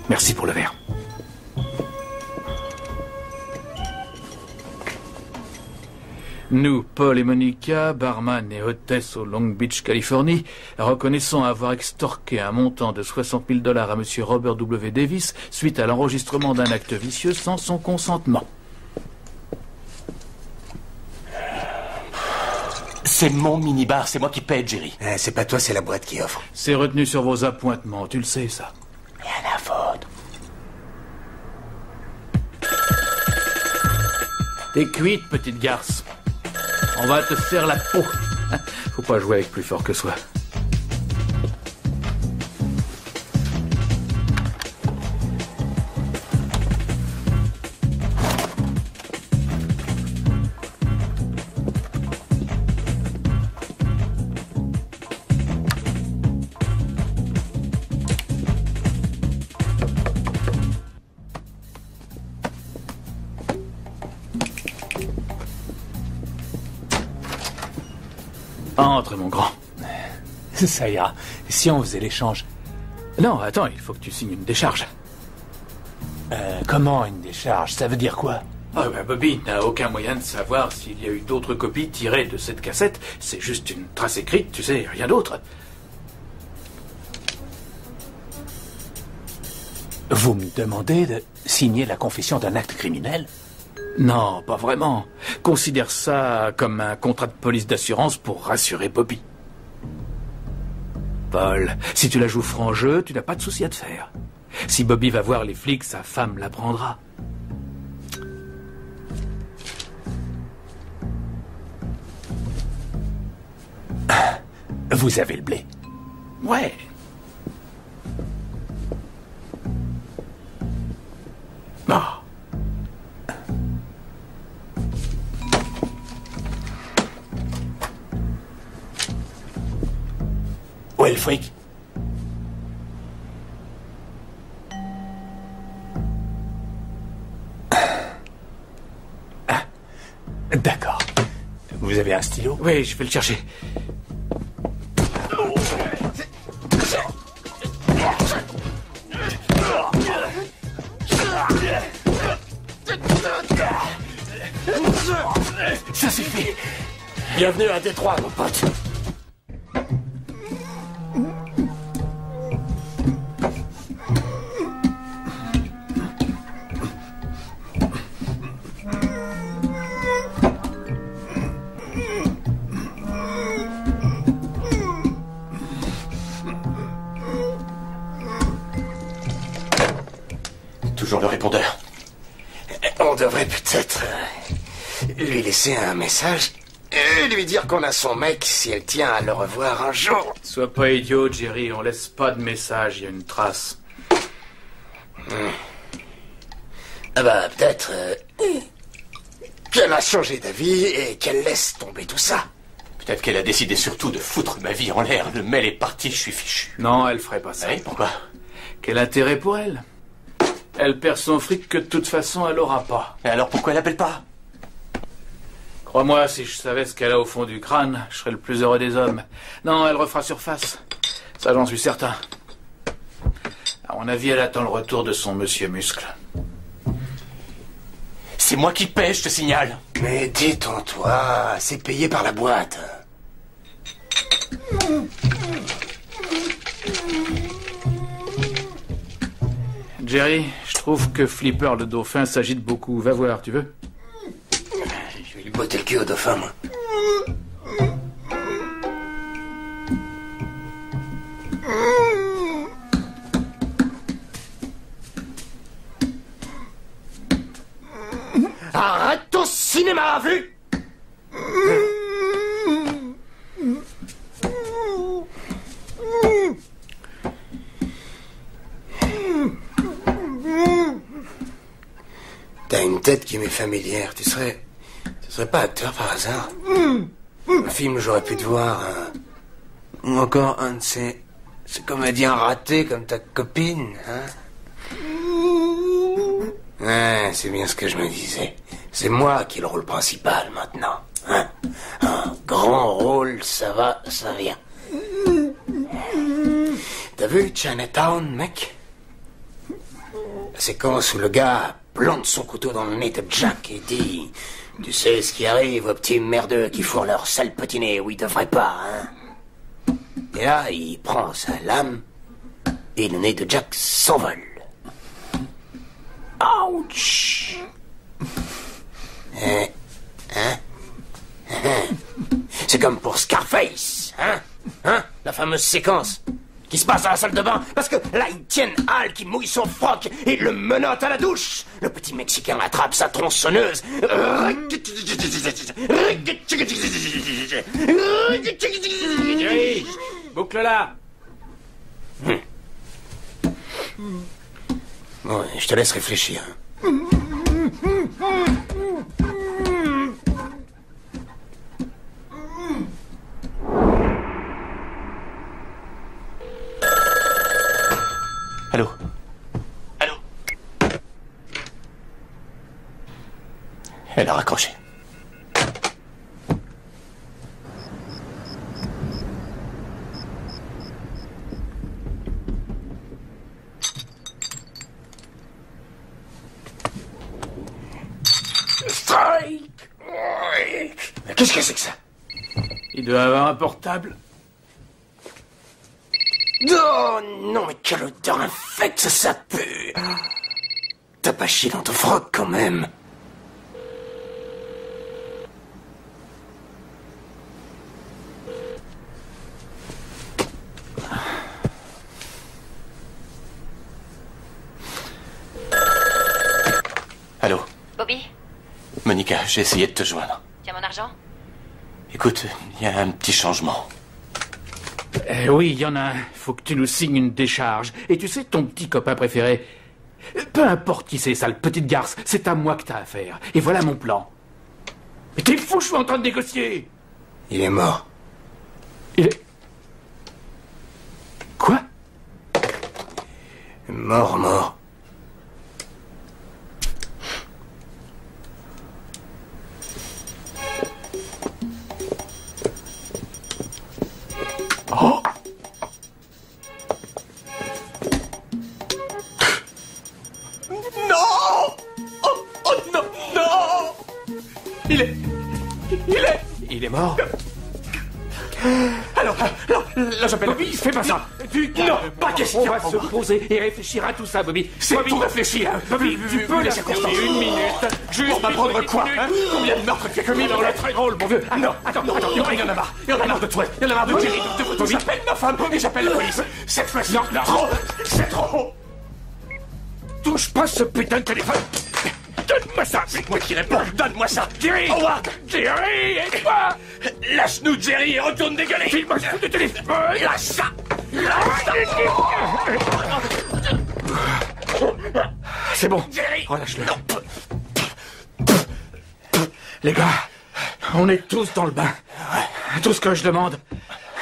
Merci pour le verre. Nous, Paul et Monica, barman et hôtesse au Long Beach, Californie, reconnaissons avoir extorqué un montant de 60 000 $ à M. Robert W. Davis suite à l'enregistrement d'un acte vicieux sans son consentement. C'est mon minibar, c'est moi qui paie, Jerry. C'est pas toi, c'est la boîte qui offre. C'est retenu sur vos appointements, tu le sais, ça. Rien à foutre. T'es cuite, petite garce. On va te faire la peau. Faut pas jouer avec plus fort que soi. Entre, mon grand. Ça ira. Si on faisait l'échange. Non, attends, il faut que tu signes une décharge. Comment une décharge? Ça veut dire quoi? Ah ben Bobby n'a aucun moyen de savoir s'il y a eu d'autres copies tirées de cette cassette. C'est juste une trace écrite, tu sais, rien d'autre. Vous me demandez de signer la confession d'un acte criminel? Non, pas vraiment. Considère ça comme un contrat de police d'assurance pour rassurer Bobby. Paul, si tu la joues franc jeu, tu n'as pas de souci à te faire. Si Bobby va voir les flics, sa femme l'apprendra. Vous avez le blé? Ouais. Non. Où est le fric? D'accord. Vous avez un stylo? Oui, je vais le chercher. Ça suffit. Bienvenue à Détroit, mon pote. Toujours le répondeur. On devrait peut-être lui laisser un message et lui dire qu'on a son mec si elle tient à le revoir un jour. Sois pas idiot, Jerry, on laisse pas de message, il y a une trace. Ah bah, peut-être qu'elle a changé d'avis et qu'elle laisse tomber tout ça. Peut-être qu'elle a décidé surtout de foutre ma vie en l'air. Le mail est parti, je suis fichu. Non, elle ferait pas ça. Oui, pourquoi? Quel intérêt pour elle? Elle perd son fric que de toute façon elle aura pas. Et alors pourquoi elle appelle pas? Crois-moi, si je savais ce qu'elle a au fond du crâne, je serais le plus heureux des hommes. Non, elle refera surface. Ça, j'en suis certain. À mon avis, elle attend le retour de son monsieur muscle. C'est moi qui paie, je te signale. Mais détends-toi, c'est payé par la boîte. Jerry, je trouve que Flipper le dauphin s'agite beaucoup. Va voir, tu veux? Je vais lui botter le cul au dauphin, moi. Arrête ton cinéma, vu? T'as une tête qui m'est familière. Tu serais pas acteur par hasard? Un film où j'aurais pu te voir, ou encore un de ces comédiens ratés comme ta copine, hein? Ouais, c'est bien ce que je me disais. C'est moi qui ai le rôle principal maintenant, hein? Un grand rôle, ça va, ça vient. T'as vu Chinatown, mec? La séquence où le gars plante son couteau dans le nez de Jack et dit: tu sais ce qui arrive aux petits merdeux qui fourrent leur sale petit nez où ils devraient pas, hein? Et là, il prend sa lame et le nez de Jack s'envole. Ouch! C'est comme pour Scarface, hein? Hein? La fameuse séquence qui se passe dans la salle de bain, parce que là, ils tiennent Hal qui mouille son froc et le menotte à la douche. Le petit Mexicain attrape sa tronçonneuse. Jerry, boucle-la. Bon, je te laisse réfléchir. Allô? Allô? Elle a raccroché. Strike! Qu'est-ce que c'est que ça? Il doit avoir un portable. Oh non, mais quelle odeur infecte, ça pue! T'as pas chié dans ton froc quand même? Allô? Bobby, Monica, j'ai essayé de te joindre. tiens mon argent. Écoute, il y a un petit changement. Oui, il y en a un. Faut que tu nous signes une décharge. Et tu sais, ton petit copain préféré, peu importe qui c'est, sale petite garce, c'est à moi que t'as affaire. Et voilà mon plan. Mais t'es fou, je suis en train de négocier. Il est mort. Il est... Quoi? Mort. Oh! Non! Oh non, non! Il est mort. Alors, là j'appelle... Bobby, fais pas ça. Non, pas question. On va se poser et réfléchir à tout ça, Bobby. C'est Bobby, pour réfléchir. Bobby, tu peux laisser une minute. Juste On va prendre quoi, hein? Combien de meurtres tu as commis dans le... très drôle, mon vieux. Non, attends, il y en a marre. Il y en a marre de toi. Il y en a marre de Jerry, de vous. J'appelle ma femme et j'appelle la police. Cette fois-ci, Non. trop. C'est trop. Touche pas ce putain de téléphone. Donne-moi ça. C'est moi qui réponds. Donne-moi ça. Jerry! Howard! Jerry, aide-moi! Lâche-nous, Jerry, et retourne dégueuler. File-moi ce de téléphone! Lâche ça. C'est bon. Jerry! Relâche-le. Les gars, on est tous dans le bain. Tout ce que je demande,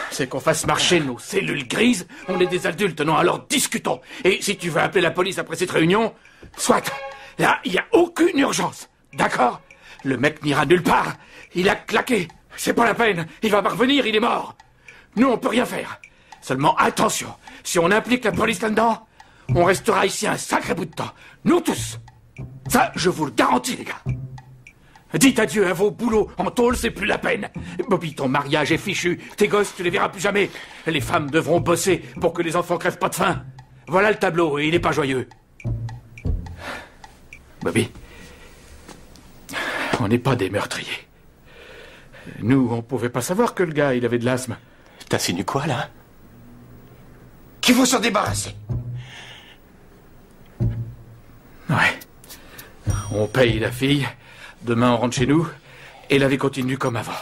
c'est qu'on fasse marcher nos cellules grises. On est des adultes, non? Alors discutons. Et si tu veux appeler la police après cette réunion, soit. Là, il n'y a aucune urgence. D'accord? Le mec n'ira nulle part. Il a claqué. C'est pas la peine. Il va pas revenir, il est mort. Nous, on peut rien faire. Seulement, attention. Si on implique la police là-dedans, on restera ici un sacré bout de temps. Nous tous. Ça, je vous le garantis, les gars. Dites adieu à vos boulots. En tôle, c'est plus la peine. Bobby, ton mariage est fichu. Tes gosses, tu les verras plus jamais. Les femmes devront bosser pour que les enfants crèvent pas de faim. Voilà le tableau, et il n'est pas joyeux. Bobby, on n'est pas des meurtriers. Nous, on pouvait pas savoir que le gars, il avait de l'asthme. T'insinues quoi, là? Qu'il faut s'en débarrasser. Ouais. On paye la fille, demain on rentre chez nous, et la vie continue comme avant.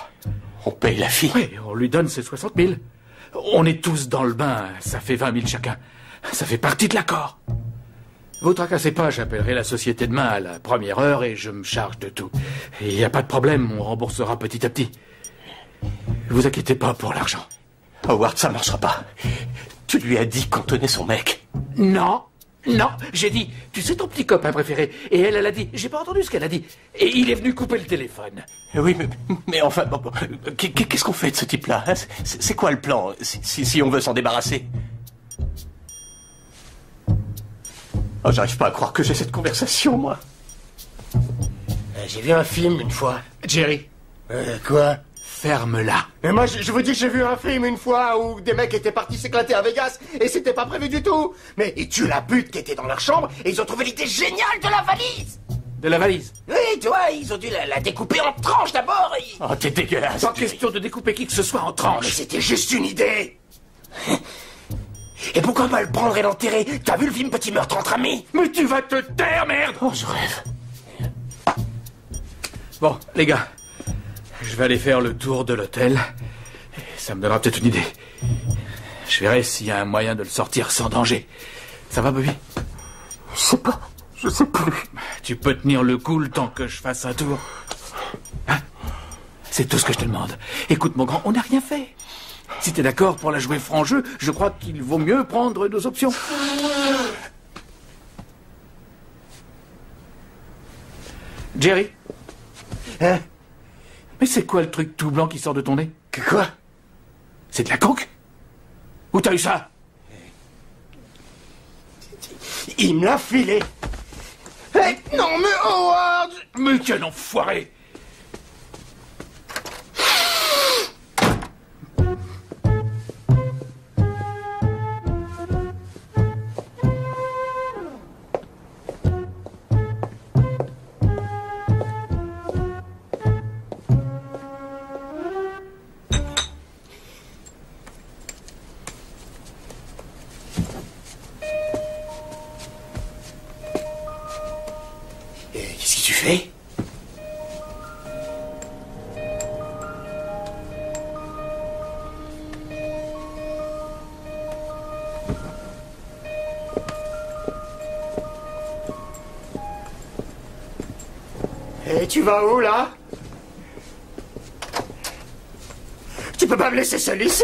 On paye la fille? Oui, on lui donne ses 60 000. On est tous dans le bain, ça fait 20 000 chacun. Ça fait partie de l'accord. Vous tracassez pas, j'appellerai la société demain à la première heure et je me charge de tout. Il n'y a pas de problème, on remboursera petit à petit. Vous inquiétez pas pour l'argent. Howard, ça marchera pas. Tu lui as dit qu'on tenait son mec. Non, non, j'ai dit, tu sais ton petit copain préféré. Et elle a dit, j'ai pas entendu ce qu'elle a dit. Et il est venu couper le téléphone. Oui, mais enfin, bon, qu'est-ce qu'on fait de ce type-là, hein? C'est quoi le plan, si on veut s'en débarrasser? Oh, j'arrive pas à croire que j'ai cette conversation, moi. J'ai vu un film une fois. Jerry. Quoi? Ferme-la. Mais moi, je vous dis que j'ai vu un film une fois où des mecs étaient partis s'éclater à Vegas et c'était pas prévu du tout. Mais ils tuent la pute qui était dans leur chambre et ils ont trouvé l'idée géniale de la valise. De la valise? Oui, tu vois, ils ont dû la découper en tranches d'abord. Oh, t'es dégueulasse. Pas question de découper qui que ce soit en tranches. Mais c'était juste une idée. Et pourquoi pas le prendre et l'enterrer? T'as vu le film Petit meurtre entre amis? Mais tu vas te taire, merde! Oh, je rêve. Bon, les gars, je vais aller faire le tour de l'hôtel. Ça me donnera peut-être une idée. Je verrai s'il y a un moyen de le sortir sans danger. Ça va, Bobby? Je sais pas. Je sais plus. Tu peux tenir le coup le temps que je fasse un tour? Hein? C'est tout ce que je te demande. Écoute, mon grand, on n'a rien fait. Si t'es d'accord pour la jouer franc jeu, je crois qu'il vaut mieux prendre nos options. Jerry? Hein? Mais c'est quoi le truc tout blanc qui sort de ton nez? Que quoi? C'est de la coke? Où t'as eu ça? Il me l'a filé. Hey, non mais Howard! Mais quel enfoiré! Qu'est-ce que tu fais? Et tu vas où, là? Tu peux pas me laisser seul ici?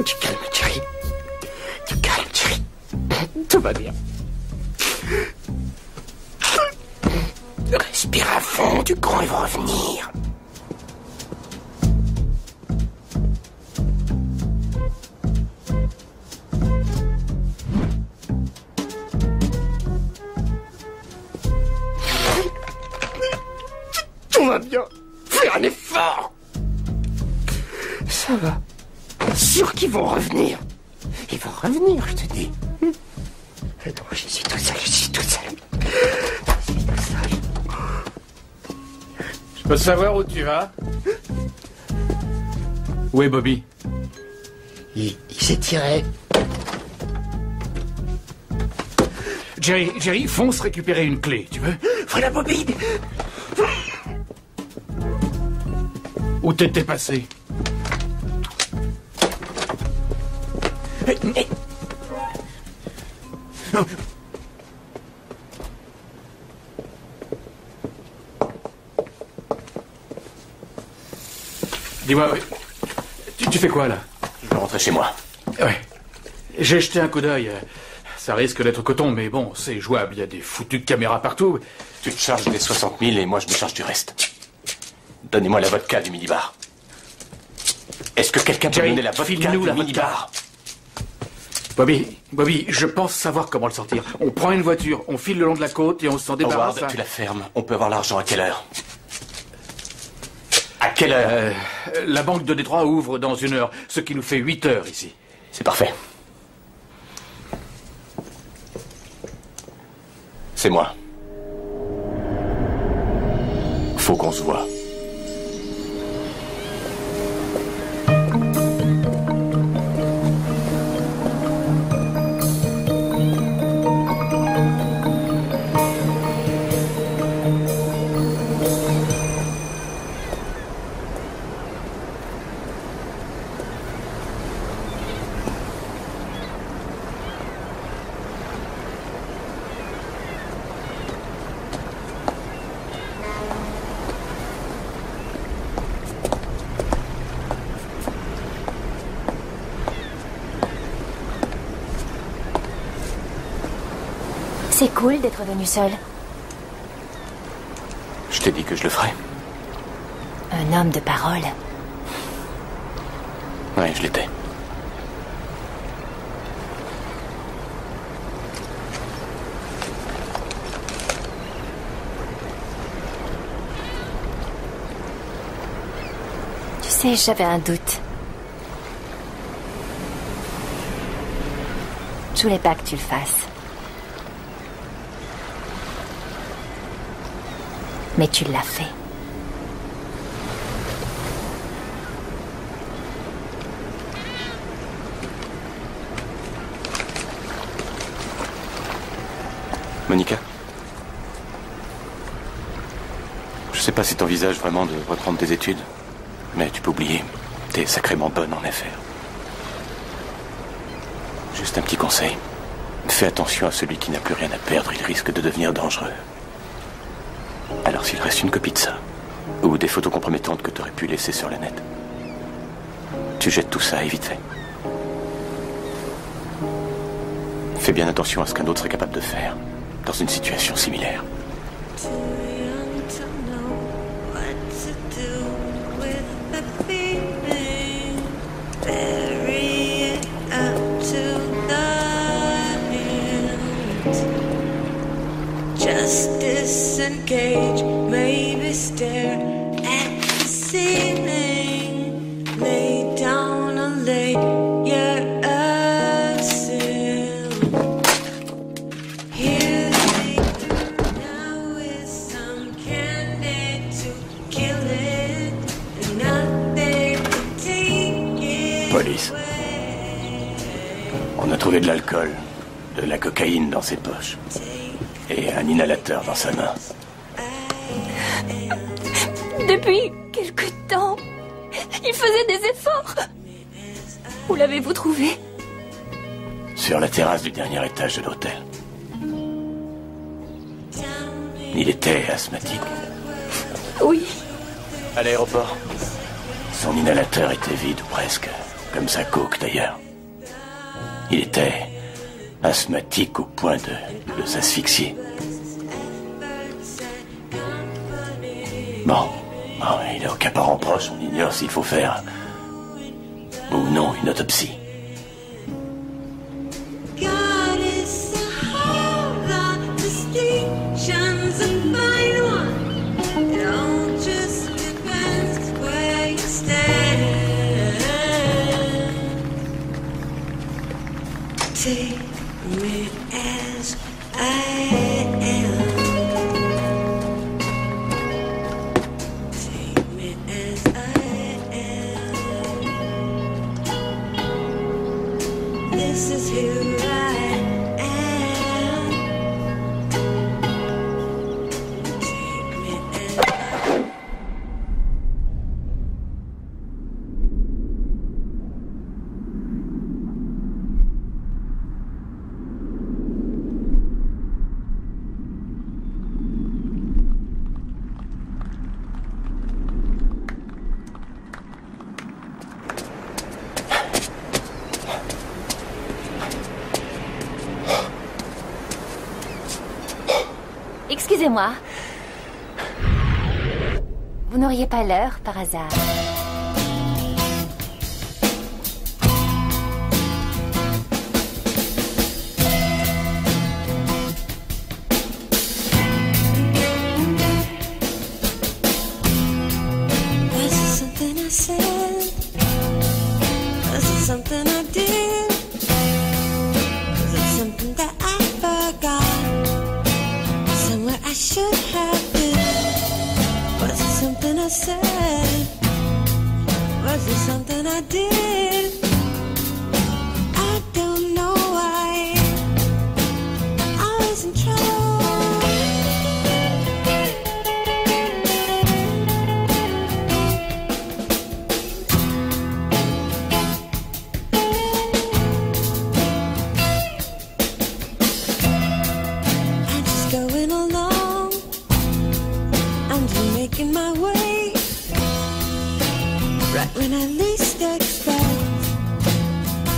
Du calme, Jerry. Du calme, Jerry. Tout va bien. Respire à fond, du grand, ils vont revenir. Tout va bien. Fais un effort. Ça va. Sûr qu'ils vont revenir. Ils vont revenir, je te dis. Non, je suis tout seul, je suis tout seul. Je suis tout seul. Je peux savoir où tu vas? Où est Bobby? Il s'est tiré. Jerry, fonce récupérer une clé, tu veux? Voilà Bobby. Où t'étais passé? Mais... Non. Dis-moi, tu fais quoi, là? Je vais rentrer chez moi. Ouais. J'ai jeté un coup d'œil. Ça risque d'être coton, mais bon, c'est jouable. Il y a des foutues caméras partout. Tu te charges des 60 000 et moi je me charge du reste. Donnez-moi la vodka du minibar. Est-ce que quelqu'un peut donner la vodka du minibar? Bobby, je pense savoir comment le sortir. On prend une voiture, on file le long de la côte et on s'en débarrasse. Howard, tu la fermes. On peut avoir l'argent à quelle heure? À quelle heure? La banque de Détroit ouvre dans 1 heure, ce qui nous fait 8 heures ici. C'est parfait. C'est moi. Faut qu'on se voit. C'est cool d'être venu seul. Je t'ai dit que je le ferais. Un homme de parole. Ouais, je l'étais. Tu sais, j'avais un doute. Je voulais pas que tu le fasses. Mais tu l'as fait. Monica? Je sais pas si t'envisages vraiment de reprendre tes études, mais tu peux oublier. T'es sacrément bonne en affaires. Juste un petit conseil. Fais attention à celui qui n'a plus rien à perdre, il risque de devenir dangereux. Alors s'il reste une copie de ça, ou des photos compromettantes que tu aurais pu laisser sur le net, tu jettes tout ça et vite fait. Fais bien attention à ce qu'un autre serait capable de faire dans une situation similaire. Just disengage, maybe stare at the ceiling. Lay down and lay your sin. Here's now with some candy to kill it, and nothing to take it. Police. On a trouvé de l'alcool, de la cocaïne dans ses poches. Et un inhalateur dans sa main. Depuis quelque temps, il faisait des efforts. Où l'avez-vous trouvé? Sur la terrasse du dernier étage de l'hôtel. Il était asthmatique. Oui. À l'aéroport. Son inhalateur était vide ou presque, comme sa coke d'ailleurs. Il était asthmatique au point de s'asphyxier. Bon, il n'a aucun parent proche, on ignore s'il faut faire ou non une autopsie. God is a whole lot distinctions of fine one. It all just depends where you stand. Take me as I am. Take me as I am. This is who I am. Take me as I am. Excusez-moi. Vous n'auriez pas l'heure, par hasard? Was it something I said? Was it something I did? Was it something that I forgot? Somewhere I should have been. Was it something I said? Was it something I did? I don't know why I was in trouble. I'm just going along. I'm just making my way. Right when I least expect,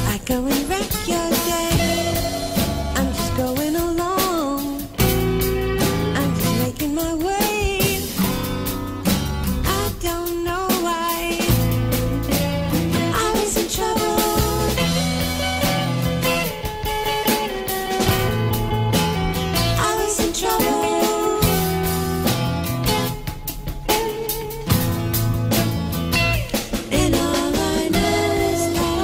I go and wreck your day. I'm just going along. I'm just making my way. I don't know why I was in trouble. I was in trouble. And all I know is that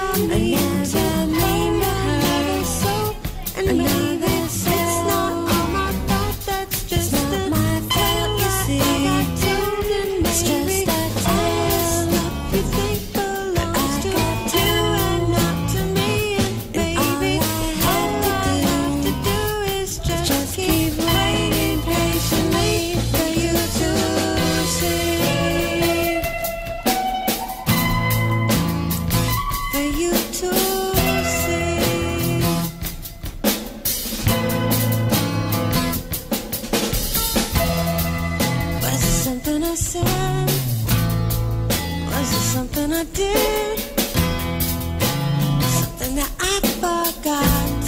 I need to name her so. And maybe it's not all my fault. That's just not my fault. You see, it's just that stuff you think belongs to you and not to me. And baby, all I have to do is just keep waiting patiently for you to see. For you to see. Was it something I said? Was it something I did? Something that I forgot?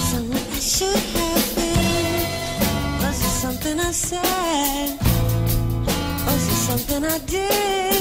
Someone I should have been? Was it something I said? Was it something I did?